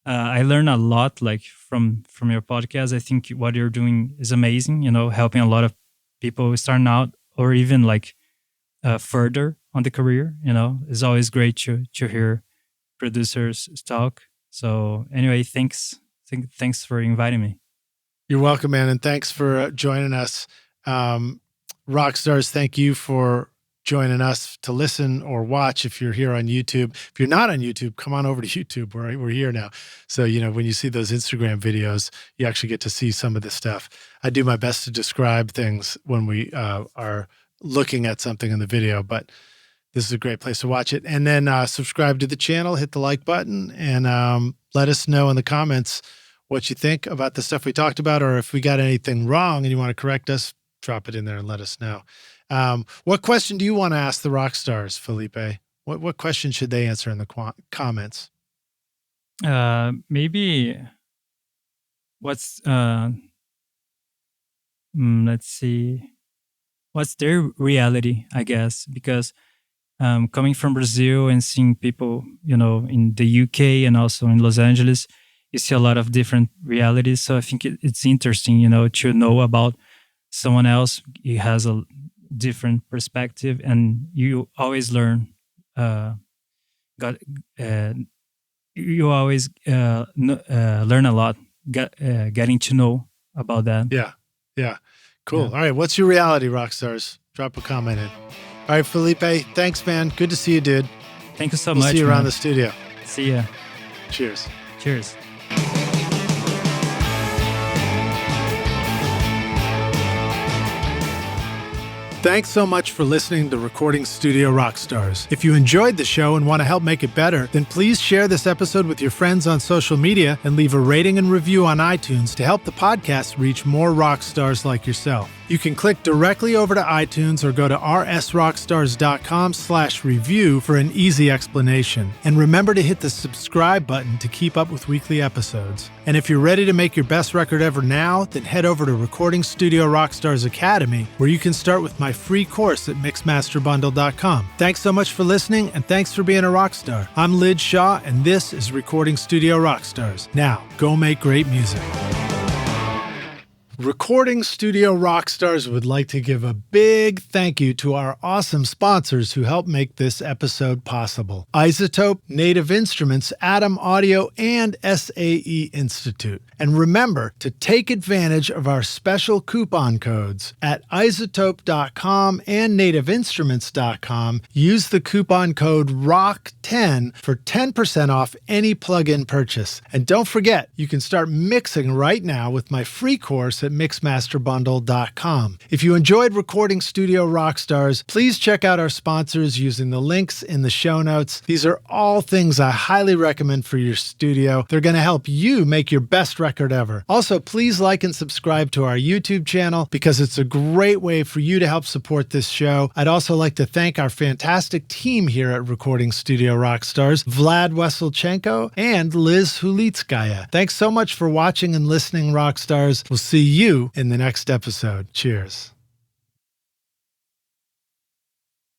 I learn a lot like from your podcast. I think what you're doing is amazing. Helping a lot of people starting out, or even like further on the career. It's always great to hear producers talk. So anyway, thanks for inviting me. You're welcome, man. And thanks for joining us. Rockstars, thank you for joining us to listen or watch if you're here on YouTube. If you're not on YouTube, come on over to YouTube. We're here now. So, when you see those Instagram videos, you actually get to see some of this stuff. I do my best to describe things when we are looking at something in the video, but this is a great place to watch it. And then subscribe to the channel, hit the like button, and let us know in the comments what you think about the stuff we talked about, or if we got anything wrong and you want to correct us, drop it in there and let us know. What question do you want to ask the rock stars, Felipe? What question should they answer in the comments? Maybe what's let's see, what's their reality, I guess, because coming from Brazil and seeing people, in the UK and also in Los Angeles, you see a lot of different realities. So I think it's interesting, to know about someone else. He has a different perspective, and you always learn. You always learn a lot. Getting to know about that. Yeah, cool. Yeah. All right, what's your reality, rock stars? Drop a comment in. All right, Felipe, thanks, man. Good to see you, dude. Thank you so We'll much. See you around man. the studio. See ya. Cheers. Cheers. Thanks so much for listening to Recording Studio Rockstars. If you enjoyed the show and want to help make it better, then please share this episode with your friends on social media and leave a rating and review on iTunes to help the podcast reach more rock stars like yourself. You can click directly over to iTunes or go to rsrockstars.com/review for an easy explanation. And remember to hit the subscribe button to keep up with weekly episodes. And if you're ready to make your best record ever now, then head over to Recording Studio Rockstars Academy, where you can start with my free course at mixmasterbundle.com. Thanks so much for listening, and thanks for being a rock star. I'm Lid Shaw, and this is Recording Studio Rockstars. Now, go make great music. Recording Studio Rockstars would like to give a big thank you to our awesome sponsors who help make this episode possible: iZotope, Native Instruments, Atom Audio, and SAE Institute. And remember to take advantage of our special coupon codes at iZotope.com and nativeinstruments.com. Use the coupon code ROCK10 for 10% off any plugin purchase. And don't forget, you can start mixing right now with my free course at mixmasterbundle.com. If you enjoyed Recording Studio Rockstars, please check out our sponsors using the links in the show notes. These are all things I highly recommend for your studio. They're going to help you make your best record ever. Also, please like and subscribe to our YouTube channel because it's a great way for you to help support this show. I'd also like to thank our fantastic team here at Recording Studio Rockstars, Vlad Weselchenko and Liz Hulitskaya. Thanks so much for watching and listening, Rockstars. We'll see you in the next episode. Cheers.